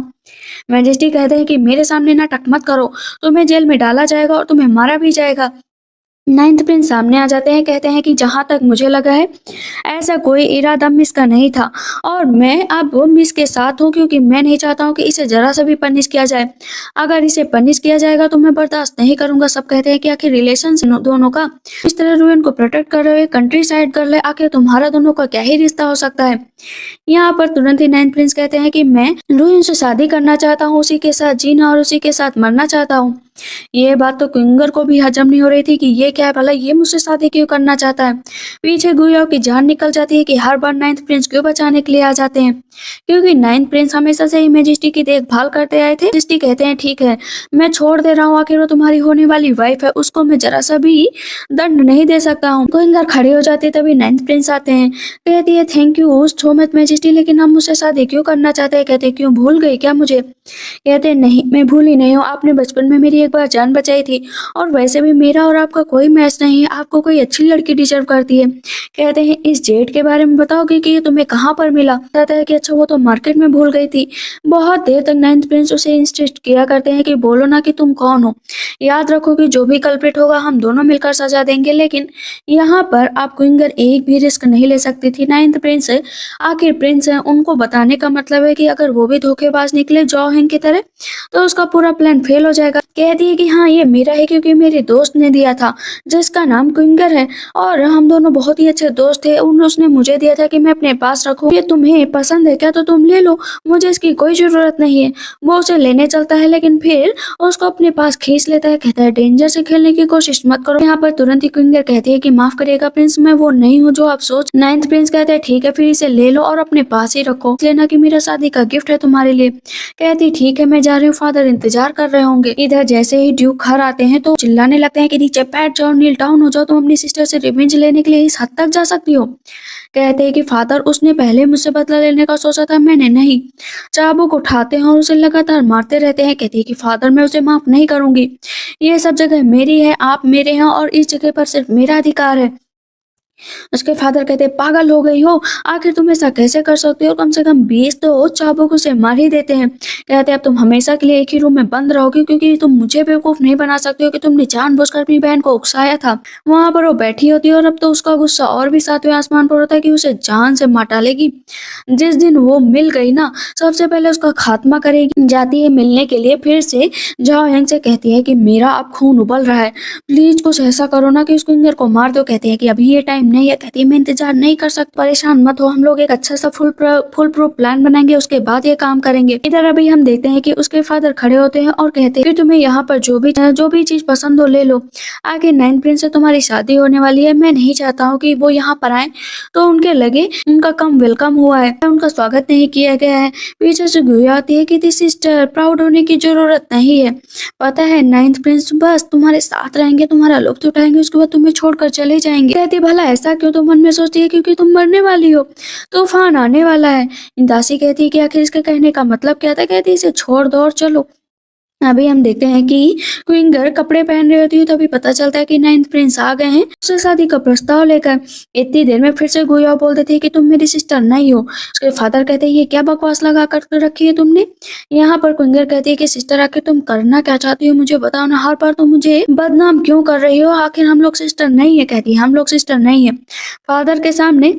मैजेस्टी कहते हैं कि मेरे सामने नाटक मत करो, तुम्हें जेल में डाला जाएगा और तुम्हें मारा भी जाएगा। नाइन्थ प्रिंस सामने आ जाते हैं। कहते हैं कि जहां तक मुझे लगा है ऐसा कोई इरादा मिस का नहीं था और मैं अब वो मिस के साथ हूँ, क्योंकि मैं नहीं चाहता हूँ कि इसे जरा सा भी पनिश किया जाए। अगर इसे पनिश किया जाएगा तो मैं बर्दाश्त नहीं करूंगा। सब कहते हैं कि आखिर रिलेशन दोनों का इस तरह रुयन को प्रोटेक्ट कर रहे हो, कंट्री साइड कर ले, आखिर तुम्हारा दोनों का क्या ही रिश्ता हो सकता है। यहाँ पर तुरंत ही नाइन्थ प्रिंस कहते हैं कि मैं रुयन से शादी करना चाहता हूँ, उसी के साथ जीना और उसी के साथ मरना चाहता हूँ। ये बात तो क्विंगर को भी हजम नहीं हो रही थी कि ये क्या भला ये मुझसे शादी क्यों करना चाहता है। पीछे गुयाओ की जान निकल जाती है कि हर बार नाइन्थ प्रिंस क्यों बचाने के लिए आ जाते हैं, क्योंकि नाइन्थ प्रिंस हमेशा से ही मैजेस्टी की देखभाल करते आए थे। मैजेस्टी कहते हैं ठीक है मैं छोड़ दे रहा हूँ, आखिर वो तुम्हारी होने वाली वाइफ है, उसको मैं जरा सा भी दंड नहीं दे सकता हूँ। क्विंगर खड़े हो जाते तभी नाइन्थ प्रिंस आते हैं। कहती है thank you so much majesty, लेकिन हम मुझसे शादी क्यों करना चाहते हैं। कहते क्यों भूल गई क्या मुझे। कहते नहीं मैं भूली नहीं हूँ, आपने बचपन में मेरी एक बार जान बचाई थी और वैसे भी मेरा और आपका कोई कोई मैच नहीं है, आपको कोई अच्छी लड़की डिजर्व करती है। कहते हैं इस जेट के बारे में बताओगे कि ये तुम्हें कहाँ पर मिला? कहता है कि अच्छा वो तो मार्केट में भूल गई थी। बहुत देर तक नाइन्थ प्रिंस उसे इंसिस्ट किया करते हैं कि बोलो ना कि तुम कौन हो, याद रखो कि जो भी कल्प्रिट होगा हम दोनों मिलकर सजा देंगे। लेकिन यहाँ पर आप क्विंगर एक भी रिस्क नहीं ले सकती थी। नाइन्थ प्रिंस आखिर प्रिंस है, उनको बताने का मतलब है कि अगर वो भी धोखेबाज निकले जॉ हिंग की तरह तो उसका पूरा प्लान फेल हो जाएगा। कहती है कि हाँ ये मेरा है क्योंकि मेरे दोस्त ने दिया था जिसका नाम क्विंगर है और हम दोनों बहुत ही अच्छे दोस्त थे। उसने मुझे दिया था कि मैं अपने पास रखूं, ये तुम्हें पसंद है क्या तो तुम ले लो, मुझे इसकी कोई जरूरत नहीं है। वो उसे लेने चलता है लेकिन फिर उसको अपने पास खींच लेता है। कहता है डेंजर से खेलने की कोशिश मत करो। यहाँ पर तुरंत ही क्विंगर कहती है कि माफ करिएगा प्रिंस, मैं वो नहीं हूँ जो आप सोच। नाइन्थ प्रिंस कहता है ठीक है फिर इसे ले लो और अपने पास ही रखो, लेना कि मेरा शादी का गिफ्ट है तुम्हारे लिए। कहती ठीक है मैं जा रही हूँ, फादर इंतजार कर रहे होंगे। इधर जैसे ही ड्यूक घर आते हैं तो चिल्लाने लगते हैं कि नीचे बैठ जाओ, नील डाउन हो जाओ, तुम अपनी सिस्टर से रिवेंज लेने के लिए इस हद तक जा सकती हो। कहते हैं कि फादर उसने पहले मुझसे बदला लेने का सोचा था, मैंने नहीं। चाबुक उठाते हैं और उसे लगातार मारते रहते हैं। कहती है कि फादर मैं उसे माफ नहीं करूंगी, ये सब जगह मेरी है, आप मेरे हैं और इस जगह पर सिर्फ मेरा अधिकार है। उसके फादर कहते पागल हो गई हो, आखिर तुम ऐसा कैसे कर सकते हो, कम से कम 20 तो चाबुक उसे मार ही देते हैं। कहते अब तुम हमेशा के लिए एक ही रूम में बंद रहोगे क्योंकि तुम मुझे बेवकूफ नहीं बना सकते हो कि तुमने जानबूझकर अपनी बहन को उकसाया था। वहां पर वो बैठी होती है और अब तो उसका गुस्सा और भी सातवें आसमान पर होता है कि उसे जान से मार डालेगी। जिस दिन वो मिल गई ना सबसे पहले उसका खात्मा करेगी। जाती है मिलने के लिए फिर से जाओ हैंग से कहती है कि मेरा अब खून उबल रहा है, प्लीज कुछ ऐसा करो ना कि उस क्विंगर को मार दो। कहते हैं कि अभी ये टाइम नहीं है। कहती है मैं इंतजार नहीं कर सकती, परेशान मत हो, हम लोग एक अच्छा सा फुल प्रूफ प्लान बनाएंगे, उसके बाद ये काम करेंगे। इधर अभी हम देखते हैं कि उसके फादर खड़े होते हैं और कहते हैं कि तुम्हें यहाँ पर जो भी चीज पसंद हो ले लो, आगे नाइन्थ प्रिंस से तुम्हारी शादी होने वाली है, मैं नहीं चाहता हूँ कि वो यहाँ पर आए तो उनके लगे उनका कम वेलकम हुआ है, उनका स्वागत नहीं किया गया है। पीछे से गुड़िया आती है कि दिस सिस्टर प्राउड होने की जरूरत नहीं है, पता है नाइन्थ प्रिंस बस तुम्हारे साथ रहेंगे, तुम्हारा लुत्फ उठाएंगे, उसके बाद तुम्हें छोड़कर चले जाएंगे। कहती भला ऐसा क्यों, तो मन में सोचती है क्योंकि तुम मरने वाली हो, तूफान आने वाला है। दासी कहती है कि आखिर इसके कहने का मतलब क्या था। कहती इसे छोड़ दो और चलो। अभी हम देखते हैं कि क्विंगर कपड़े पहन रही होती है तभी पता चलता है कि नाइन्थ प्रिंस आ गए हैं उससे शादी का प्रस्ताव लेकर। इतनी देर में फिर से गुया बोल देते हैं कि तुम मेरी सिस्टर नहीं हो। उसके फादर कहते हैं ये क्या बकवास लगा कर रखी है तुमने। यहाँ पर क्विंगर कहती है कि सिस्टर आखिर तुम करना क्या चाहती हो मुझे बताओ ना, हर बार तुम मुझे बदनाम क्यों कर रही हो, आखिर हम लोग सिस्टर नहीं है। कहती है हम लोग सिस्टर नहीं है, फादर के सामने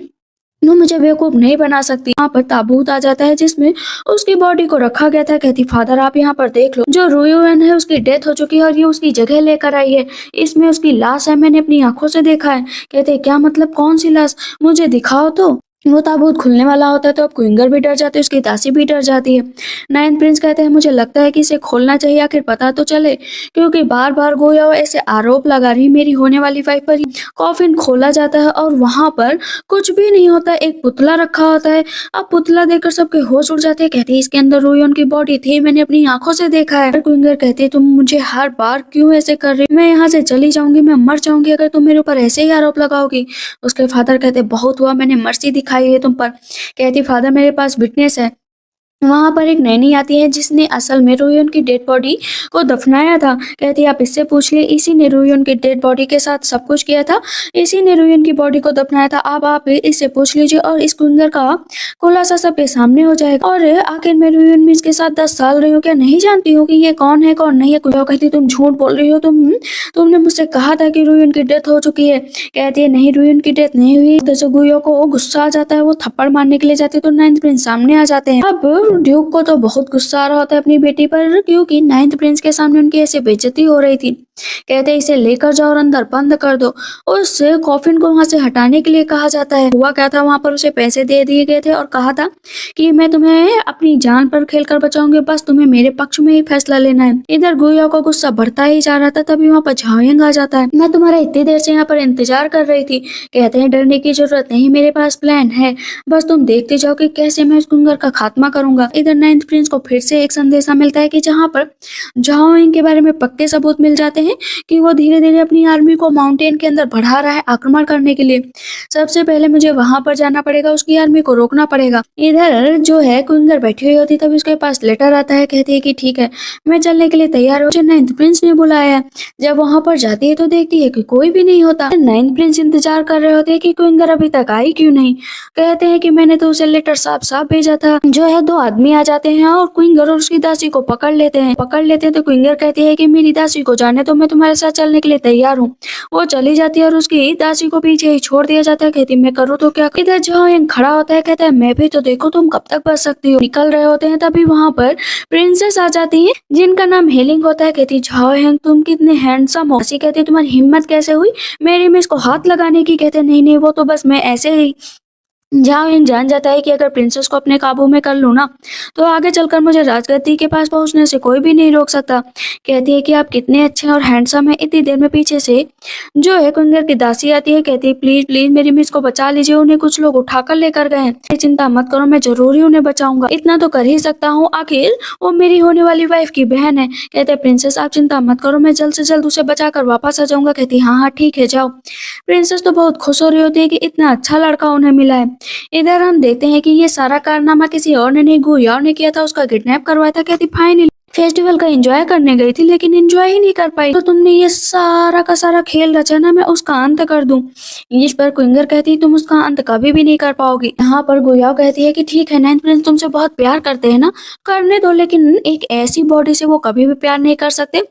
वो मुझे बेवकूफ नहीं बना सकती। यहाँ पर ताबूत आ जाता है जिसमें उसकी बॉडी को रखा गया था। कहती फादर आप यहाँ पर देख लो, जो रुयुन है उसकी डेथ हो चुकी है और ये उसकी जगह लेकर आई है, इसमें उसकी लाश है, मैंने अपनी आंखों से देखा है। कहते क्या मतलब, कौन सी लाश, मुझे दिखाओ तो। वो ताबूत खुलने वाला होता है तो अब क्विंगर भी डर जाती है, उसकी दासी भी डर जाती है। नाइन्थ प्रिंस कहते हैं मुझे लगता है कि इसे खोलना चाहिए, आखिर पता तो चले, क्योंकि बार बार गोया ऐसे आरोप लगा रही मेरी होने वाली वाइफ पर। कॉफिन खोला जाता है और वहां पर कुछ भी नहीं होता, एक पुतला रखा होता है। अब पुतला देखकर सबके होश उड़ जाते हैं। कहते हैं इसके अंदर रुयोन की बॉडी थी, मैंने अपनी आंखों से देखा है। क्विंगर कहते हैं तुम मुझे हर बार क्यों ऐसे कर रही, मैं यहाँ से चली जाऊंगी, मैं मर जाऊंगी अगर तुम मेरे ऊपर ऐसे ही आरोप लगाओगी। उसके फादर कहते बहुत हुआ, मैंने मर्सी दिखाई है तुम पर। कहती फादर मेरे पास विटनेस है। वहां पर एक नैनी आती है जिसने असल में रुयोन की डेड बॉडी को दफनाया था। कहती है आप इससे पूछ लिए, इसी ने रुयोन की डेड बॉडी के साथ सब कुछ किया था, इसी ने रुयोन की बॉडी को दफनाया था। अब आप इससे पूछ लीजिए और इस क्विंगर का खुलासा सबके सामने हो जाएगा। और आखिर मैं रुयोन में इसके साथ 10 साल रही हूँ, क्या नहीं जानती हूँ कि ये कौन है कौन नहीं है। क्विंगर कहती तुम झूठ बोल रही हो, तुमने मुझसे कहा था कि रुयोन की डेथ हो चुकी है। कहती है नहीं रुयोन की डेथ नहीं हुई। तो गुयो को गुस्सा आ जाता है, वो थप्पड़ मारने के लिए जाती है तो नाइन्थ प्रिंस सामने आ जाते हैं। अब ड्यूक को तो बहुत गुस्सा आ रहा होता है अपनी बेटी पर क्योंकि नाइन्थ प्रिंस के सामने उनकी ऐसे बेइज्जती हो रही थी। कहते इसे लेकर जाओ और अंदर बंद कर दो। उस कॉफिन को वहां से हटाने के लिए कहा जाता है। हुआ क्या था, वहां पर उसे पैसे दे दिए गए थे और कहा था कि मैं तुम्हें अपनी जान पर खेलकर बचाऊंगी, बस तुम्हें मेरे पक्ष में ही फैसला लेना है। इधर गुया का गुस्सा बढ़ता ही जा रहा था, तभी वहां पर झाओयिंग आ जाता है। मैं तुम्हारा इतनी देर से यहाँ पर इंतजार कर रही थी। कहते हैं डरने की जरूरत नहीं, मेरे पास प्लान है, बस तुम देखते जाओ कि कैसे मैं उस कुंगर का खात्मा करूंगा। इधर नाइन्थ प्रिंस को फिर से एक संदेशा मिलता है कि जहाँ पर झाओयिंग के बारे में पक्के सबूत मिल जाते हैं हैं कि वो धीरे-धीरे अपनी आर्मी को माउंटेन के अंदर बढ़ा रहा है आक्रमण करने के लिए। सबसे पहले मुझे वहाँ पर जाना पड़ेगा, उसकी आर्मी को रोकना पड़ेगा। इधर जो है क्विंगर बैठी हुई होती है, तभी उसके पास लेटर आता है, कहती है कि ठीक है, मैं चलने के लिए तैयार हूँ, मुझे नाइन्थ प्रिंस ने बुलाया है। जब वहाँ पर जाती है तो देखती है कि कोई भी नहीं होता। नाइन्थ प्रिंस इंतजार कर रहे होते हैं कि क्विंगर अभी तक आई क्यों नहीं। कहते हैं कि मैंने तो उसे लेटर साफ-साफ भेजा था। जो है 2 आदमी आ जाते हैं और क्विंगर और उसकी दासी को पकड़ लेते हैं। तो क्विंगर कहती है कि मेरी दासी को जाने दो, मैं तुम्हारे साथ चलने के लिए तैयार हूँ। वो चली जाती है और उसकी दासी को पीछे ही छोड़ दिया जाता है। कहती मैं करूँ तो क्या। इधर जॉइंग खड़ा होता है, कहता है मैं भी तो देखो तुम कब तक बच सकती हो। निकल रहे होते हैं तभी वहाँ पर प्रिंसेस आ जाती है जिनका नाम हेलिंग होता है। कहती झाओ हैंग तुम कितने हैंडसम हो। ऐसी कहती तुम्हारी हिम्मत कैसे हुई मेरी मिस को हाथ लगाने की। कहते नहीं वो तो बस मैं ऐसे ही। झाओ हिंग जान जाता है कि अगर प्रिंसेस को अपने काबू में कर लूँ ना तो आगे चलकर मुझे राजगद्दी के पास पहुंचने से कोई भी नहीं रोक सकता। कहती है कि आप कितने अच्छे हैं और हैंडसम हैं। इतनी देर में पीछे से जो है क्विंगर की दासी आती है। कहती है प्लीज प्लीज मेरी मिस को बचा लीजिए, उन्हें कुछ लोग उठाकर लेकर गए हैं। चिंता मत करो, मैं जरूर ही उन्हें बचाऊंगा, इतना तो कर ही सकता हूँ, आखिर वो मेरी होने वाली वाइफ की बहन है। कहते हैं प्रिंसेस आप चिंता मत करो, मैं जल्द से जल्द उसे बचाकर वापस आ जाऊंगा। कहती हाँ हाँ ठीक है जाओ। प्रिंसेस तो बहुत खुश हो रही होती है कि इतना अच्छा लड़का उन्हें मिला है। इधर हम देखते हैं कि ये सारा कारनामा किसी और ने नहीं, गुयाओ ने किया था, उसका किडनैप करवाया था। कहती फाइनली फेस्टिवल का एंजॉय करने गई थी लेकिन एंजॉय ही नहीं कर पाई, तो तुमने ये सारा का सारा खेल रचा ना, मैं उसका अंत कर दूं। इस पर क्विंगर कहती तुम उसका अंत कभी भी नहीं कर पाओगी। यहाँ पर गुयाओ कहती है कि ठीक है नाइन्थ प्रिंस तुमसे बहुत प्यार करते हैं ना, करने दो, लेकिन एक ऐसी बॉडी से वो कभी भी प्यार नहीं कर सकते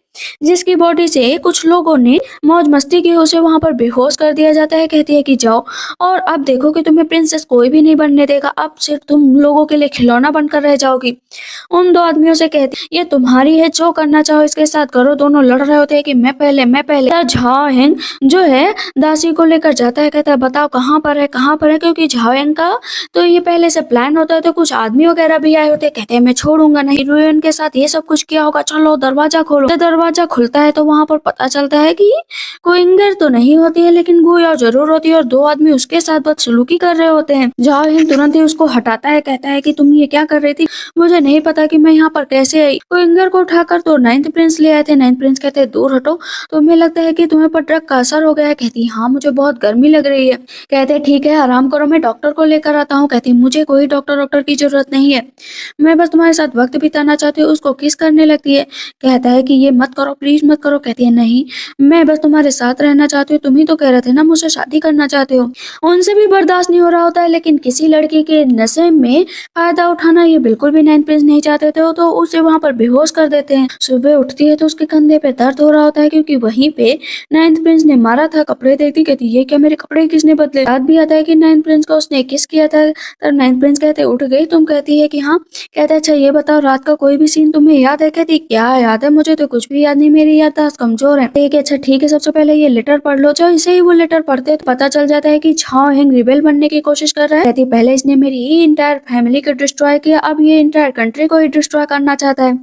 जिसकी बॉडी से कुछ लोगों ने मौज मस्ती की, उसे वहां पर बेहोश कर दिया जाता है। कहती है कि जाओ और अब देखो कि तुम्हें प्रिंसेस कोई भी नहीं बनने देगा, अब सिर्फ तुम लोगों के लिए खिलौना बनकर रह जाओगी। उन 2 आदमियों से कहती ये तुम्हारी है, जो करना चाहो इसके साथ करो। दोनों लड़ रहे होते हैं कि मैं पहले। झाओ हेंग जो है दासी को लेकर जाता है, कहता है बताओ कहाँ पर है, क्योंकि झाओ हेंग का तो ये पहले से प्लान होता है, तो कुछ आदमी वगैरह भी आए होते हैं। कहते हैं मैं छोड़ूंगा नहीं, हीरोइन के साथ ये सब कुछ किया होगा, चलो दरवाजा खोलो। दरवाजा खुलता है तो वहां पर पता चलता है कि क्विंगर तो नहीं होती है लेकिन गुयाओ जरूर होती है और 2 आदमी उसके साथ बदसलूकी कर रहे होते हैं। झाओ हिंग तुरंत ही उसको हटाता है, कहता है कि तुम ये क्या कर रही थी, मुझे नहीं पता कि मैं यहाँ पर कैसे आई। क्विंगर को उठाकर तो नाइन्थ प्रिंस ले आए थे। नाइन्थ प्रिंस कहते हैं दूर हटो, तुम्हें लगता है कि तुम्हें पर ड्रग का असर हो गया है। कहती हाँ मुझे बहुत गर्मी लग रही है। कहते ठीक है आराम करो, मैं डॉक्टर को लेकर आता हूँ। कहती मुझे कोई डॉक्टर की जरूरत नहीं है, मैं बस तुम्हारे साथ वक्त बिताना चाहती हूँ। उसको किस करने लगती है, कहता है कि ये मत करो प्लीज मत करो। कहती है नहीं मैं बस तुम्हारे साथ रहना चाहती हूँ, तुम ही तो कह रहे थे ना मुझसे शादी करना चाहते हो। उनसे भी बर्दाश्त नहीं हो रहा होता है, लेकिन किसी लड़की के नशे में फायदा उठाना ये बिल्कुल भी नाइन्थ प्रिंस नहीं चाहते थे, तो उसे वहां पर बेहोश कर देते हैं। सुबह उठती है तो उसके कंधे पे दर्द हो रहा होता है क्योंकि वहीं पे नाइन्थ प्रिंस ने मारा था। कपड़े देखती कहती ये क्या मेरे कपड़े किसने बदले। याद भी आता है कि नाइन्थ प्रिंस को उसने किस किया था। तब नाइन्थ प्रिंस कहते उठ गई तुम, कहती है कि हाँ। कहता है अच्छा ये बताओ रात का कोई भी सीन तुम्हें याद है। कहती क्या याद है, मुझे तो कुछ भी याद नहीं, मेरी याददाश्त कमजोर है। अच्छा ठीक है सबसे पहले ये लेटर पढ़ लो। जो इसे ही वो लेटर पढ़ते तो पता चल जाता है कि झाओ हेंग रिबेल बनने की कोशिश कर रहा है। कहती पहले इसने मेरी इंटायर फैमिली को डिस्ट्रॉय किया, अब ये इंटायर कंट्री को ही डिस्ट्रॉय करना चाहता है।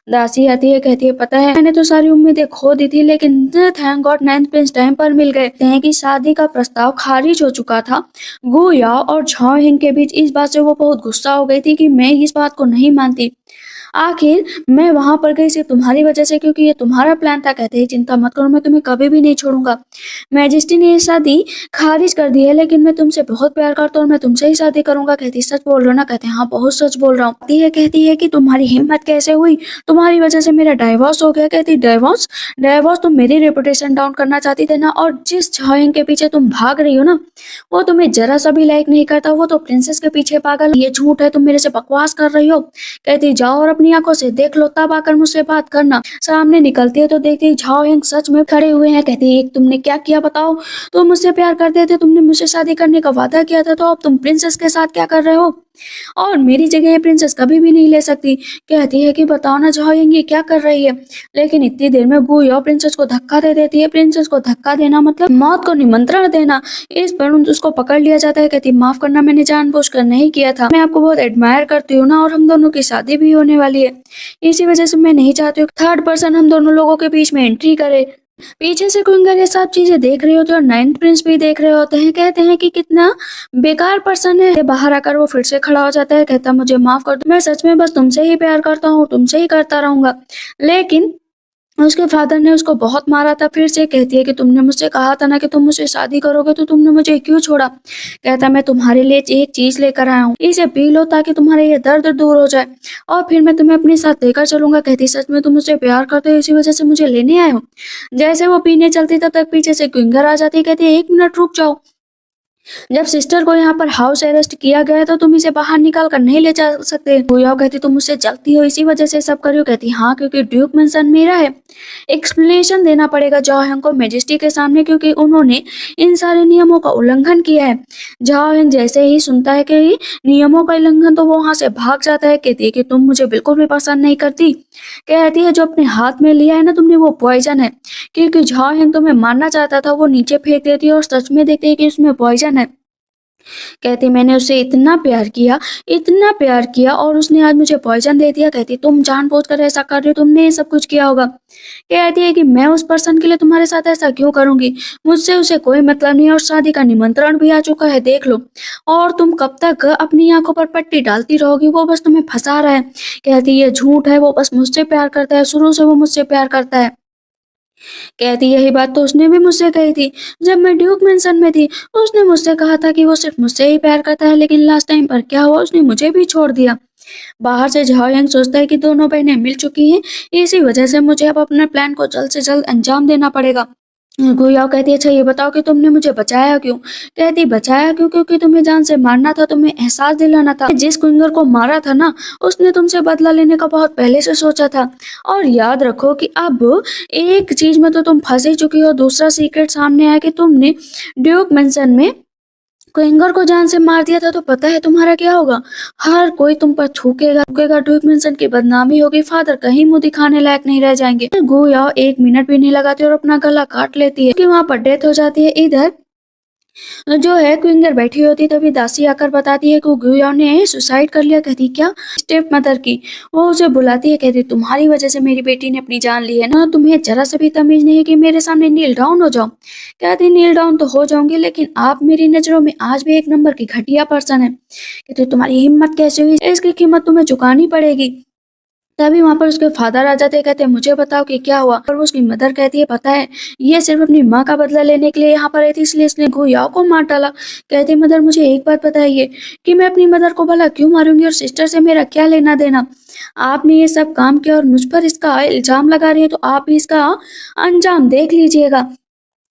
दासी आती है, कहती है पता है मैंने तो सारी उम्मीदें खो दी थी, लेकिन thank God ninth Prince time पर मिल गए। कहते हैं कि शादी का प्रस्ताव खारिज हो चुका था। गुयाओ और झाओ हेंग के बीच इस बात से वो बहुत गुस्सा हो गई थी कि मैं इस बात को नहीं मानती, आखिर मैं वहां पर गई सिर्फ तुम्हारी वजह से, क्योंकि ये तुम्हारा प्लान था। कहते हैं चिंता मत करो मैं तुम्हें कभी भी नहीं छोड़ूंगा। मैजेस्टी ने ये शादी खारिज कर दी है, लेकिन मैं तुमसे बहुत प्यार करता हूँ और मैं तुमसे ही शादी करूंगा। कहती सच बोल रहे हो ना। कहते हैं हाँ बहुत सच बोल रहा हूँ। कहती है कि तुम्हारी हिम्मत कैसे हुई, तुम्हारी वजह से मेरा डाइवोर्स हो गया। कहती डाइवोर्स डाइवोर्स तुम मेरी रेपुटेशन डाउन करना चाहती थे ना, और जिस झाओ के पीछे तुम भाग रही हो ना वो तुम्हें जरा सा भी लाइक नहीं करता, वो तो प्रिंसेस के पीछे पागल। ये झूठ है, तुम मेरे से बकवास कर रही हो। कहती जाओ और अपनी आंखों से देख लो, तब आकर मुझसे बात करना। सामने निकलती है तो देखती झाओ हेंग सच में खड़े हुए हैं। कहती है तुमने क्या किया बताओ, तुम मुझसे प्यार करते थे, तुमने मुझसे शादी करने का वादा किया था, तो अब तुम प्रिंसेस के साथ क्या कर रहे हो, और मेरी जगह ये प्रिंसेस कभी भी नहीं ले सकती। कहती है कि बताओ ना झाओ हेंग ये क्या कर रही है, लेकिन इतनी देर में गुयाओ प्रिंसेस को धक्का दे देती है। प्रिंसेस को धक्का देना मतलब मौत को निमंत्रण देना। इस पर उसको पकड़ लिया जाता है। कहती माफ करना मैंने जानबूझकर नहीं किया था, मैं आपको बहुत एडमायर करती हूँ ना, और हम दोनों की शादी भी होने वाली है, इसी वजह से मैं नहीं चाहती हूँ थर्ड पर्सन हम दोनों लोगों के बीच में एंट्री करे। पीछे से क्विंगर ये सब चीजें देख रही होती है और नाइन्थ प्रिंस भी देख रहे होते हैं। कहते हैं कि कितना बेकार पर्सन है। बाहर आकर वो फिर से खड़ा हो जाता है, कहता मुझे माफ कर दो, मैं सच में बस तुमसे ही प्यार करता हूँ, तुमसे ही करता रहूंगा। लेकिन उसके फादर ने उसको बहुत मारा था। फिर से कहती है कि तुमने मुझसे कहा था ना कि तुम मुझसे शादी करोगे, तो तुमने मुझे क्यों छोड़ा? कहता मैं तुम्हारे लिए एक चीज लेकर आया हूँ, इसे पी लो ताकि तुम्हारा ये दर्द दूर हो जाए और फिर मैं तुम्हें अपने साथ लेकर चलूंगा। कहती सच में तुम मुझसे प्यार करते हो, इसी वजह से मुझे लेने आए हो? जैसे वो पीने चलती तब तक पीछे से क्विंगर आ जाती है। कहती है 1 मिनट रुक जाओ, जब सिस्टर को यहाँ पर हाउस अरेस्ट किया गया है तो तुम इसे बाहर निकाल कर नहीं ले जा सकते। गुयाओ कहती तुम मुझसे जलती हो, इसी वजह से सब कर रही हो? कहती हाँ, क्योंकि ड्यूक मेंशन मेरा है। एक्सप्लेनेशन देना पड़ेगा जाओ हिंग को मैजेस्टी के सामने, क्योंकि उन्होंने इन सारे नियमों का उल्लंघन किया है। जाओ हिंग जैसे ही सुनता है कि नियमों का उल्लंघन तो वो वहां से भाग जाता है। कहती है कि तुम मुझे बिल्कुल भी पसंद नहीं करती। कहती है जो अपने हाथ में लिया है ना तुमने, वो पॉइजन है। क्योंकि झाओ हिंग तुम्हें मारना चाहता था, वो नीचे फेंक देती है और सच में देखते है कि उसमें पॉइजन है। कहती मैंने उससे इतना प्यार किया और उसने आज मुझे पॉइजन दे दिया। कहती तुम जानबूझकर ऐसा कर रही हो, तुमने ये सब कुछ किया होगा। कहती है कि मैं उस पर्सन के लिए तुम्हारे साथ ऐसा क्यों करूंगी, मुझसे उसे कोई मतलब नहीं और शादी का निमंत्रण भी आ चुका है, देख लो। और तुम कब तक अपनी आंखों पर पट्टी डालती रहोगी, वो बस तुम्हें फंसा रहा है। कहती ये झूठ है, वो बस मुझसे प्यार करता है, शुरू से वो मुझसे प्यार करता है। कहती यही बात तो उसने भी मुझसे कही थी जब मैं ड्यूक मेंशन में थी। उसने मुझसे कहा था कि वो सिर्फ मुझसे ही प्यार करता है, लेकिन लास्ट टाइम पर क्या हुआ, उसने मुझे भी छोड़ दिया। बाहर से झाओ यांग सोचता है कि दोनों बहनें मिल चुकी हैं, इसी वजह से मुझे अब अपने प्लान को जल्द से जल्द अंजाम देना पड़ेगा। गुइयाओ कहती है अच्छा ये बताओ कि तुमने मुझे बचाया क्यों? कहती बचाया क्यों, क्योंकि तुम्हें जान से मारना था, तुम्हें एहसास दिलाना था। जिस क्विंगर को मारा था ना, उसने तुमसे बदला लेने का बहुत पहले से सोचा था। और याद रखो कि अब एक चीज में तो तुम फंस ही चुकी हो, दूसरा सीक्रेट सामने आया कि तुमने ड्यूक मेंशन में क्विंगर को जान से मार दिया था। तो पता है तुम्हारा क्या होगा? हर कोई तुम पर थूकेगा थूकेगा, ड्यूक मेंशन की बदनामी होगी, फादर कहीं मुंह दिखाने लायक नहीं रह जाएंगे। गुइयाओ 1 मिनट भी नहीं लगाती और अपना गला काट लेती है कि वहां पर डेथ हो जाती है। इधर जो है क्विंगर बैठी होती तभी दासी आकर बताती है कि गुइयाओ ने सुसाइड कर लिया। कहती क्या? स्टेप मदर की। वो उसे बुलाती है, कहती तुम्हारी वजह से मेरी बेटी ने अपनी जान ली है ना, तुम्हें जरा से भी तमीज नहीं है कि मेरे सामने नील डाउन हो जाओ। कहती नील डाउन तो हो जाऊंगी, लेकिन आप मेरी नजरों में आज भी 1 नंबर की घटिया पर्सन है। कहती तुम्हारी हिम्मत कैसे हुई, इसकी कीमत तुम्हें चुकानी पड़ेगी। तभी वहां पर उसके फादर आ जाते हैं, कहते हैं मुझे बताओ कि क्या हुआ। और वो उसकी मदर कहती है पता है ये सिर्फ अपनी माँ का बदला लेने के लिए यहाँ पर आई थी, इसलिए इसने गुइयाओ को मार डाला। कहती है मदर मुझे एक बात बताइए कि मैं अपनी मदर को भला क्यों मारूंगी और सिस्टर से मेरा क्या लेना देना? आपने ये सब काम किया और मुझ पर इसका इल्जाम लगा रही है, तो आप भी इसका अंजाम देख लीजिएगा।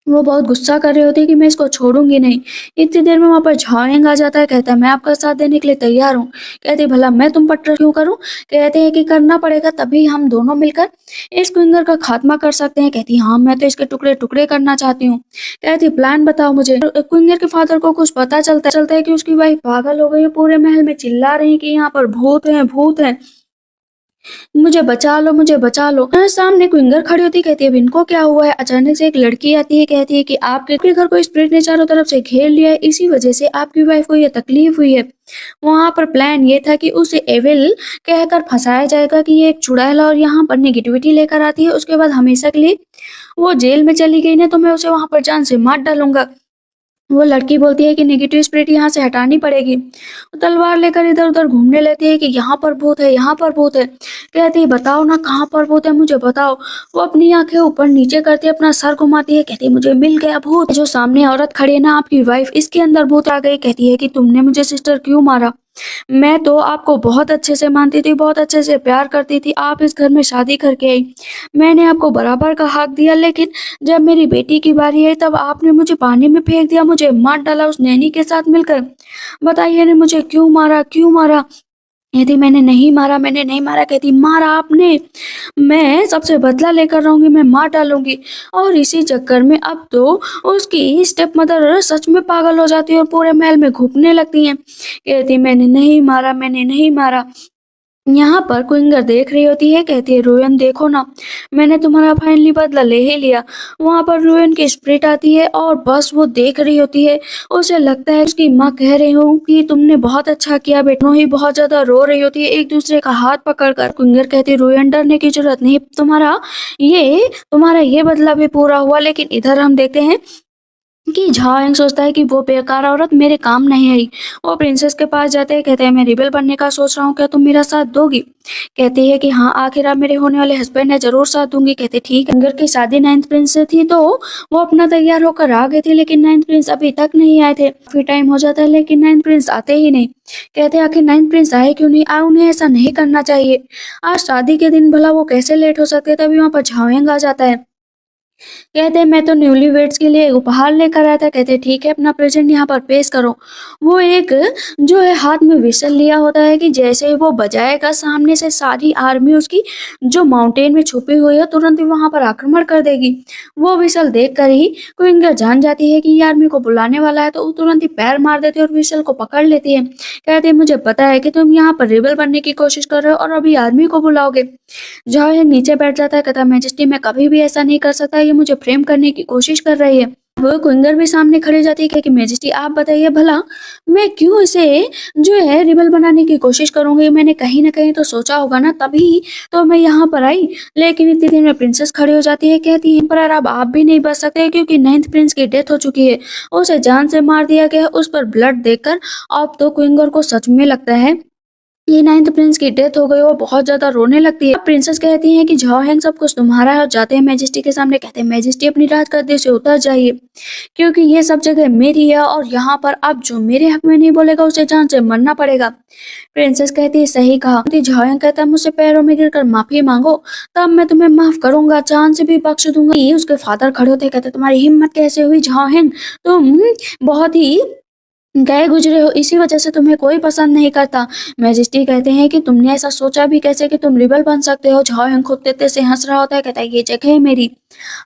वो बहुत गुस्सा कर रही होती है कि मैं इसको छोड़ूंगी नहीं। इतनी देर में वहां पर झाओयंग आ जाता है, कहता है मैं आपका साथ देने के लिए तैयार हूँ। कहती भला मैं तुम पर ट्रस्ट क्यों करूं? कहते हैं कि करना पड़ेगा, तभी हम दोनों मिलकर इस क्विंगर का खात्मा कर सकते हैं। कहती हाँ मैं तो इसके टुकड़े टुकड़े करना चाहती हूँ। कहती प्लान बताओ मुझे। क्विंगर के फादर को कुछ पता चलता है कि उसकी वाइफ पागल हो गई है, पूरे महल में चिल्ला रही है कि यहाँ पर भूत है भूत है, मुझे बचा लो मुझे बचा लो। सामने क्विंगर खड़ी होती, कहती है अब इनको क्या हुआ है? अचानक से एक लड़की आती है, कहती है कि आपके घर को स्पिरिट ने चारों तरफ से घेर लिया है, इसी वजह से आपकी वाइफ को ये तकलीफ हुई है। वहां पर प्लान ये था कि उसे एविल कहकर फंसाया जाएगा कि ये एक चुड़ैल है और यहाँ पर नेगेटिविटी लेकर आती है, उसके बाद हमेशा के लिए वो जेल में चली गई ना, तो मैं उसे वहां पर जान से मार डालूंगा। वो लड़की बोलती है कि नेगेटिव स्पिरिट यहाँ से हटानी पड़ेगी। वो तलवार लेकर इधर उधर घूमने लगती है कि यहाँ पर भूत है यहाँ पर भूत है। कहती है बताओ ना कहाँ पर भूत है, मुझे बताओ। वो अपनी आंखें ऊपर नीचे करती है, अपना सर घुमाती है, कहती है मुझे मिल गया भूत। जो सामने औरत खड़ी है ना आपकी वाइफ, इसके अंदर भूत आ गई। कहती है कि तुमने मुझे सिस्टर क्यों मारा? मैं तो आपको बहुत अच्छे से मानती थी, बहुत अच्छे से प्यार करती थी, आप इस घर में शादी करके आई, मैंने आपको बराबर का हक दिया, लेकिन जब मेरी बेटी की बारी आई तब आपने मुझे पानी में फेंक दिया, मुझे मार डाला उस नैनी के साथ मिलकर। बताइए ने मुझे क्यों मारा क्यों मारा? कहती मैंने नहीं मारा। कहती मारा आपने, मैं सबसे बदला लेकर रहूंगी, मैं मार डालूंगी। और इसी चक्कर में अब तो उसकी स्टेप मदर सच में पागल हो जाती है और पूरे महल में घूमने लगती हैं। कहती मैंने नहीं मारा। यहाँ पर क्विंगर देख रही होती है, कहती है रोयन देखो ना, मैंने तुम्हारा फाइनली बदला ले ही लिया। वहां पर रोयन की स्प्रिट आती है और बस वो देख रही होती है, उसे लगता है उसकी माँ कह रही हूँ कि तुमने बहुत अच्छा किया बेटा। ही बहुत ज्यादा रो रही होती है एक दूसरे का हाथ पकड़कर। क्विंगर कहती है रोयन डरने की जरूरत नहीं, तुम्हारा ये बदला भी पूरा हुआ। लेकिन इधर हम देखते हैं कि झाओ सोचता है कि वो बेकार औरत मेरे काम नहीं आई। वो प्रिंसेस के पास जाते हैं, कहते हैं मैं रिबेल बनने का सोच रहा हूँ, क्या तुम मेरा साथ दोगी? कहती है कि हाँ, आखिर आप मेरे होने वाले हस्बैंड है, जरूर साथ दूंगी। कहते ठीक है। अंगर की शादी नाइन्थ प्रिंस से थी तो वो अपना तैयार होकर आ गए थे, लेकिन नाइन्थ प्रिंस अभी तक नहीं आए थे। काफी टाइम हो जाता है लेकिन नाइन्थ प्रिंस आते ही नहीं। कहते आखिर नाइन्थ प्रिंस आए क्यों नहीं? उन्हें ऐसा नहीं करना चाहिए। आज शादी के दिन भला वो कैसे लेट हो सकते? तभी वहां पर झाओ आ जाता है। कहते हैं मैं तो न्यूलीवेड्स के लिए उपहार लेकर आया था। कहते ठीक है, अपना प्रेजेंट यहाँ पर पेश करो। वो एक जो है हाथ में विसल लिया होता है कि जैसे ही वो बजाएगा, सामने से सारी आर्मी उसकी जो माउंटेन में छुपी हुई है तुरंत ही वहां पर आक्रमण कर देगी। वो विसल देख कर ही क्विंगर जान जाती है कि ये आर्मी को बुलाने वाला है, तो वो तुरंत ही पैर मार देती है और विसल को पकड़ लेती है। कहते हैं मुझे पता है कि तुम यहाँ पर रिबल बनने की कोशिश कर रहे हो और अभी आर्मी को बुलाओगे। जहाँ यह नीचे बैठ जाता है, कहता है मैजेस्टी मैं कभी भी ऐसा नहीं कर सकता, ये मुझे फ्रेम करने की कोशिश कर रही है। वो क्विंगर भी सामने खड़े हो जाती है कि मैजेस्टी आप बताइए भला मैं क्यों इसे जो है रिबल बनाने की कोशिश करूंगी? मैंने कहीं ना कहीं तो सोचा होगा ना, तभी तो मैं यहाँ पर आई। लेकिन इतनी देर में प्रिंसेस खड़ी हो जाती है, कहती है पर अब आप भी नहीं बच सकते क्योंकि नाइन्थ प्रिंस की डेथ हो चुकी है, उसे जान से मार दिया गया है। उस पर ब्लड देखकर अब तो क्विंगर को सच में लगता है ये नाइन्थ प्रिंस की डेथ हो गई। वो बहुत ज्यादा रोने लगती है। प्रिंसेस कहती है कि झाओ हैंग सब कुछ तुम्हारा है, और जाते हैं मैजेस्टी के सामने। कहते हैं मैजेस्टी अपनी राज गद्दी से उतर जाइए क्योंकि ये सब जगह मेरी है और यहाँ पर अब जो मेरे हक में नहीं बोलेगा उसे जान से मरना पड़ेगा। प्रिंसेस कहती है सही कहा। झाओ हैंग कहता है मुझसे पैरों में गिरकर माफी मांगो, तब मैं तुम्हें माफ करूंगा, जान से भी बख्श दूंगा। ये उसके फादर खड़े होते कहते तुम्हारी हिम्मत कैसे हुई झाओ हैंग, तुम बहुत ही गए गुजरे हो, इसी वजह से तुम्हें कोई पसंद नहीं करता। मैजेस्टी कहते हैं कि तुमने ऐसा सोचा भी कैसे कि तुम रिबल बन सकते हो? झाओ हैंग खुद तेते से हंस रहा होता है, कहता है ये जगह है मेरी,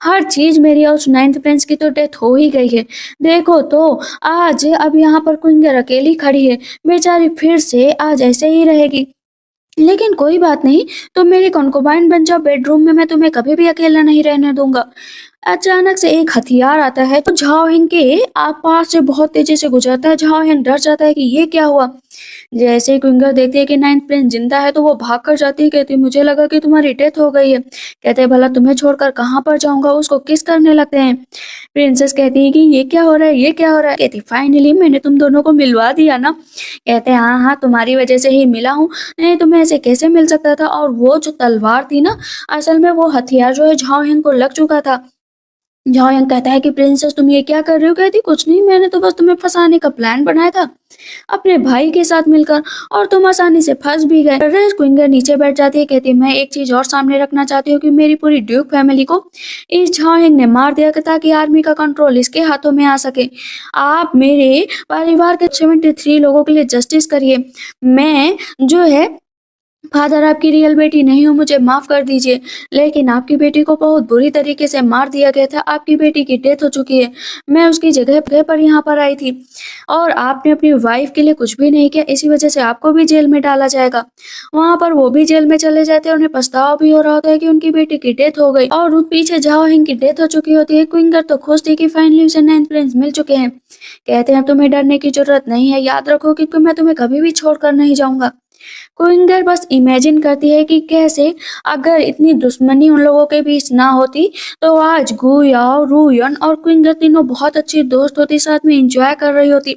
हर चीज मेरी है। उस नाइन्थ प्रिंस की तो डेथ हो ही गई है, देखो तो आज अब यहाँ पर कुंगर अकेली खड़ी है, बेचारी फिर से आज ऐसे ही रहेगी। लेकिन कोई बात नहीं, तुम मेरी कॉन्कुबाइन बन जाओ बेडरूम में, मैं तुम्हें कभी भी अकेला नहीं रहने दूंगा। अचानक से एक हथियार आता है तो झाओ हिंग के पास से बहुत तेजी से गुजरता है। झाओ हिंग डर जाता है कि ये क्या हुआ। जैसे ही क्विंगर देखती है कि नाइन्थ प्रिंस जिंदा है तो वो भाग कर जाती है। कहती मुझे लगा कि तुम्हारी डेथ हो गई है। कहते हैं भला तुम्हें छोड़कर कहाँ पर जाऊंगा? उसको किस करने लगते हैं। प्रिंसेस कहती है कि ये क्या हो रहा है, ये क्या हो रहा है? कहती फाइनली मैंने तुम दोनों को मिलवा दिया ना। कहते हैं हाँ हाँ, तुम्हारी वजह से ही मिला हूँ, नहीं तुम्हें ऐसे कैसे मिल सकता था? और वो जो तलवार थी ना, असल में वो हथियार जो है झाओ हिंग को लग चुका था। झाओ यंग कहता है कि प्रिंसेस तुम ये क्या कर रहे हो? कहती कुछ नहीं, मैंने तो बस तुम्हें फंसाने का प्लान बनाया था अपने भाई के साथ मिलकर, और तुम आसानी से फंस भी गए। रेस क्विंगर नीचे बैठ जाती है, कहती मैं एक चीज और सामने रखना चाहती हूँ कि मेरी पूरी ड्यूक फैमिली को इस झाओ यंग ने मार दिया ताकि आर्मी का कंट्रोल इसके हाथों में आ सके। आप मेरे परिवार के 73 लोगों के लिए जस्टिस करिए। मैं जो है फादर आपकी रियल बेटी नहीं हूँ, मुझे माफ कर दीजिए, लेकिन आपकी बेटी को बहुत बुरी तरीके से मार दिया गया था। आपकी बेटी की डेथ हो चुकी है, मैं उसकी जगह पर यहाँ पर आई थी और आपने अपनी वाइफ के लिए कुछ भी नहीं किया, इसी वजह से आपको भी जेल में डाला जाएगा। वहां पर वो भी जेल में चले जाते हैं। उन्हें पछतावा भी हो रहा होता है कि उनकी बेटी की डेथ हो गई और उस पीछे झाओ हिंग की डेथ हो चुकी होती है। क्विंगर तो खुश थी कि फाइनली उसे नाइन्थ प्रिंस मिल चुके हैं। कहते हैं तुम्हें डरने की जरूरत नहीं है, याद रखो कि मैं तुम्हें कभी भी छोड़कर नहीं जाऊंगा। क्विंगर बस इमेजिन करती है कि कैसे अगर इतनी दुश्मनी उन लोगों के बीच ना होती तो आज गुयाओ, रूयन और क्विंगर तीनों बहुत अच्छी दोस्त होती, साथ में एंजॉय कर रही होती,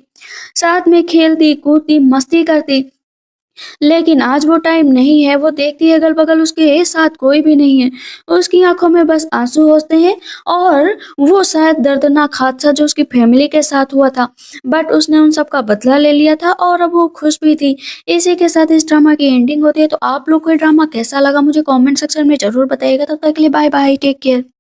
साथ में खेलती कूदती मस्ती करती। लेकिन आज वो टाइम नहीं है। वो देखती है अगल बगल उसके साथ कोई भी नहीं है, उसकी आंखों में बस आंसू होते हैं और वो शायद दर्दनाक हादसा जो उसकी फैमिली के साथ हुआ था, बट उसने उन सब का बदला ले लिया था और अब वो खुश भी थी। इसी के साथ इस ड्रामा की एंडिंग होती है। तो आप लोग को ये ड्रामा कैसा लगा मुझे कमेंट सेक्शन में जरूर बताइएगा। तब तक के लिए बाय बाय, टेक केयर।